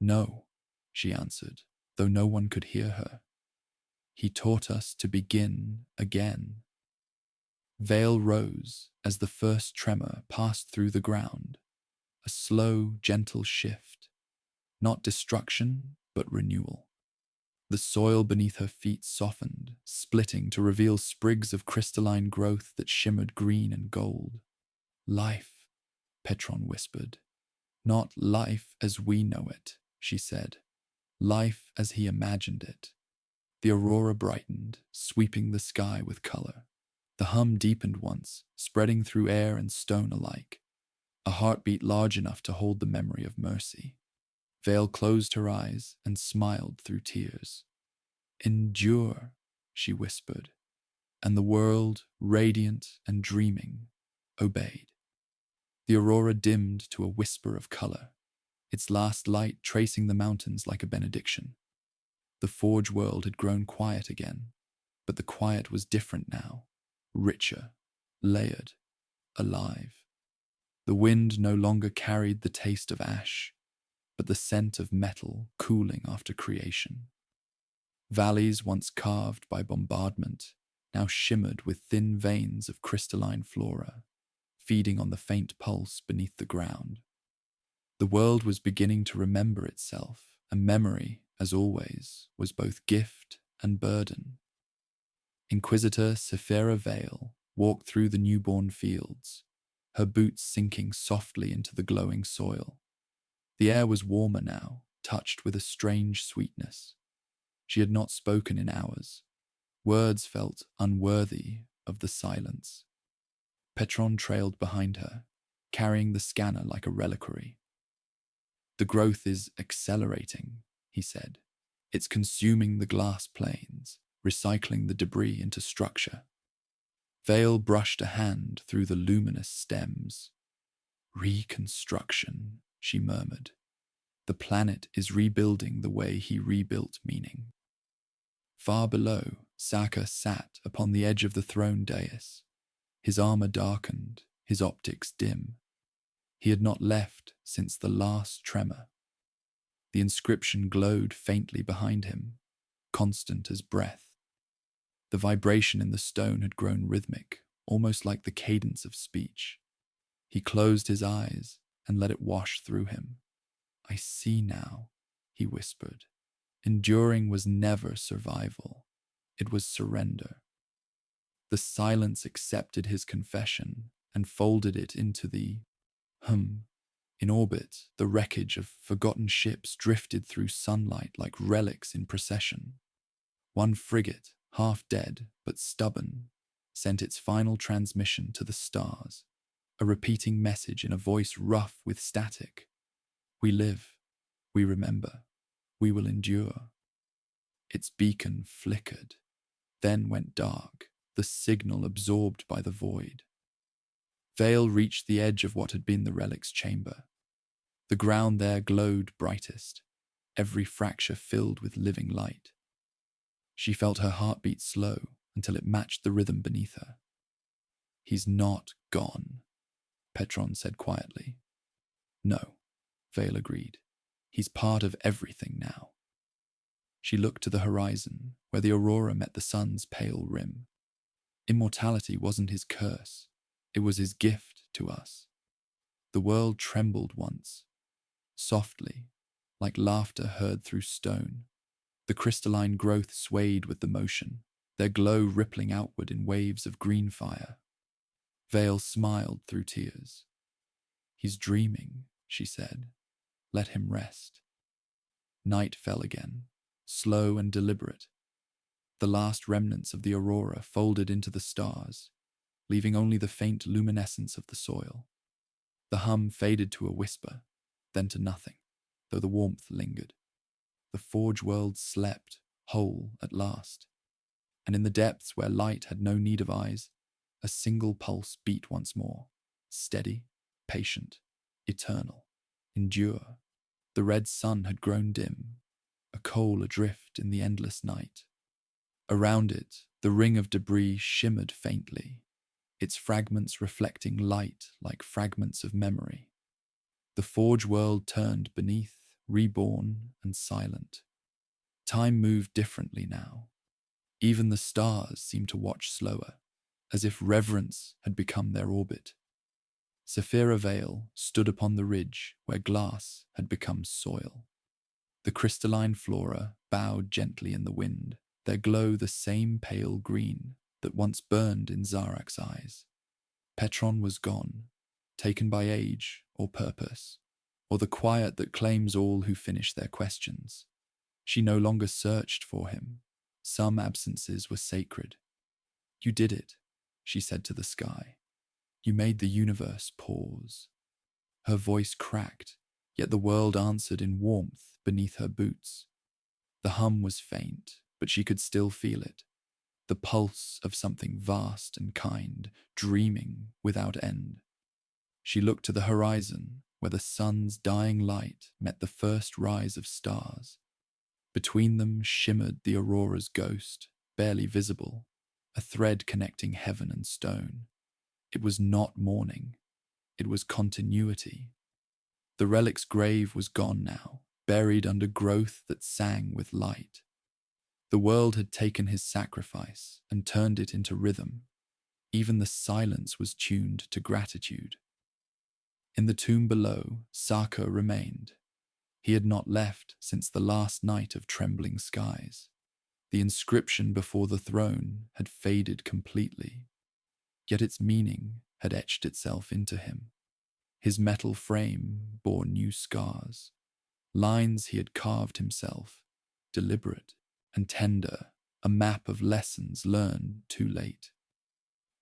"No," she answered, though no one could hear her. "He taught us to begin again." Vale rose as the first tremor passed through the ground, a slow, gentle shift, not destruction, but renewal. The soil beneath her feet softened, splitting to reveal sprigs of crystalline growth that shimmered green and gold. "Life," Petron whispered. "Not life as we know it," she said. "Life as he imagined it." The aurora brightened, sweeping the sky with color. The hum deepened once, spreading through air and stone alike, a heartbeat large enough to hold the memory of mercy. Vale closed her eyes and smiled through tears. "Endure," she whispered, and the world, radiant and dreaming, obeyed. The aurora dimmed to a whisper of color, its last light tracing the mountains like a benediction. The forge world had grown quiet again, but the quiet was different now, richer, layered, alive. The wind no longer carried the taste of ash, but the scent of metal cooling after creation. Valleys once carved by bombardment now shimmered with thin veins of crystalline flora, feeding on the faint pulse beneath the ground. The world was beginning to remember itself, a memory as always, was both gift and burden. Inquisitor Sephira Vale walked through the newborn fields, her boots sinking softly into the glowing soil. The air was warmer now, touched with a strange sweetness. She had not spoken in hours. Words felt unworthy of the silence. Petron trailed behind her, carrying the scanner like a reliquary. "The growth is accelerating," he said. "It's consuming the glass planes, recycling the debris into structure." Vale brushed a hand through the luminous stems. "Reconstruction," she murmured. "The planet is rebuilding the way he rebuilt meaning." Far below, Saka sat upon the edge of the throne dais, his armor darkened, his optics dim. He had not left since the last tremor. The inscription glowed faintly behind him, constant as breath. The vibration in the stone had grown rhythmic, almost like the cadence of speech. He closed his eyes and let it wash through him. "I see now," he whispered. Enduring was never survival. It was surrender. The silence accepted his confession and folded it into the hum. In orbit, the wreckage of forgotten ships drifted through sunlight like relics in procession. One frigate, half dead but stubborn, sent its final transmission to the stars, a repeating message in a voice rough with static. "We live, we remember, we will endure." Its beacon flickered, then went dark, the signal absorbed by the void. Vale reached the edge of what had been the relic's chamber. The ground there glowed brightest, every fracture filled with living light. She felt her heartbeat slow until it matched the rhythm beneath her. "He's not gone," Petron said quietly. "No," Vale agreed. "He's part of everything now." She looked to the horizon, where the aurora met the sun's pale rim. Immortality wasn't his curse, it was his gift to us. The world trembled once, softly, like laughter heard through stone. The crystalline growth swayed with the motion, their glow rippling outward in waves of green fire. Vale smiled through tears. "He's dreaming," she said. "Let him rest." Night fell again, slow and deliberate. The last remnants of the aurora folded into the stars, leaving only the faint luminescence of the soil. The hum faded to a whisper, then to nothing, though the warmth lingered. The forge world slept, whole at last. And in the depths where light had no need of eyes, a single pulse beat once more, steady, patient, eternal. Endure. The red sun had grown dim, a coal adrift in the endless night. Around it, the ring of debris shimmered faintly, its fragments reflecting light like fragments of memory. The forge world turned beneath, reborn and silent. Time moved differently now. Even the stars seemed to watch slower, as if reverence had become their orbit. Sephira Vale stood upon the ridge where glass had become soil. The crystalline flora bowed gently in the wind, their glow the same pale green that once burned in Zarak's eyes. Petron was gone, taken by age or purpose, or the quiet that claims all who finish their questions. She no longer searched for him. Some absences were sacred. "You did it," she said to the sky. "You made the universe pause." Her voice cracked, yet the world answered in warmth beneath her boots. The hum was faint, but she could still feel it. The pulse of something vast and kind, dreaming without end. She looked to the horizon, where the sun's dying light met the first rise of stars. Between them shimmered the aurora's ghost, barely visible, a thread connecting heaven and stone. It was not morning. It was continuity. The relic's grave was gone now, buried under growth that sang with light. The world had taken his sacrifice and turned it into rhythm. Even the silence was tuned to gratitude. In the tomb below, Saka remained, He had not left since the last night of trembling skies. The inscription before the throne had faded completely, yet its meaning had etched itself into him. His metal frame bore new scars, lines he had carved himself, deliberate and tender, a map of lessons learned too late.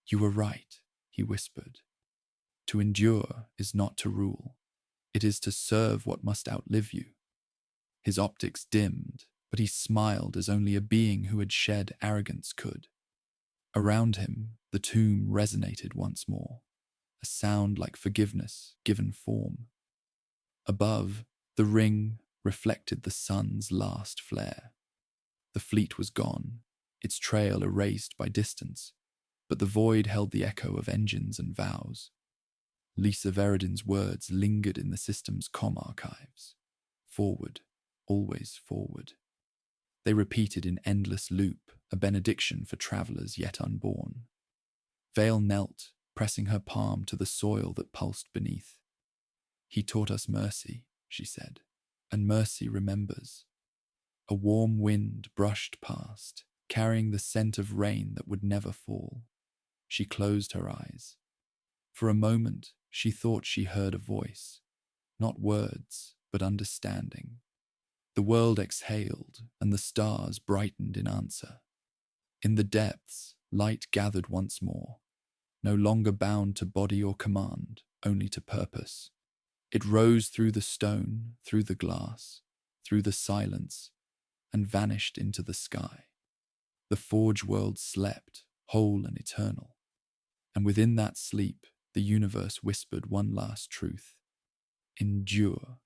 "You were right," he whispered. "To endure is not to rule. It is to serve what must outlive you." His optics dimmed, but he smiled as only a being who had shed arrogance could. Around him, the tomb resonated once more, a sound like forgiveness given form. Above, the ring reflected the sun's last flare. The fleet was gone, its trail erased by distance, but the void held the echo of engines and vows. Lisa Veridin's words lingered in the system's comm archives. Forward, always forward. They repeated in endless loop, a benediction for travelers yet unborn. Vale knelt, pressing her palm to the soil that pulsed beneath. "He taught us mercy," she said, "and mercy remembers." A warm wind brushed past, carrying the scent of rain that would never fall. She closed her eyes. For a moment, she thought she heard a voice, not words, but understanding. The world exhaled, and the stars brightened in answer. In the depths, light gathered once more, no longer bound to body or command, only to purpose. It rose through the stone, through the glass, through the silence, and vanished into the sky. The forge world slept, whole and eternal. And within that sleep, the universe whispered one last truth: endure.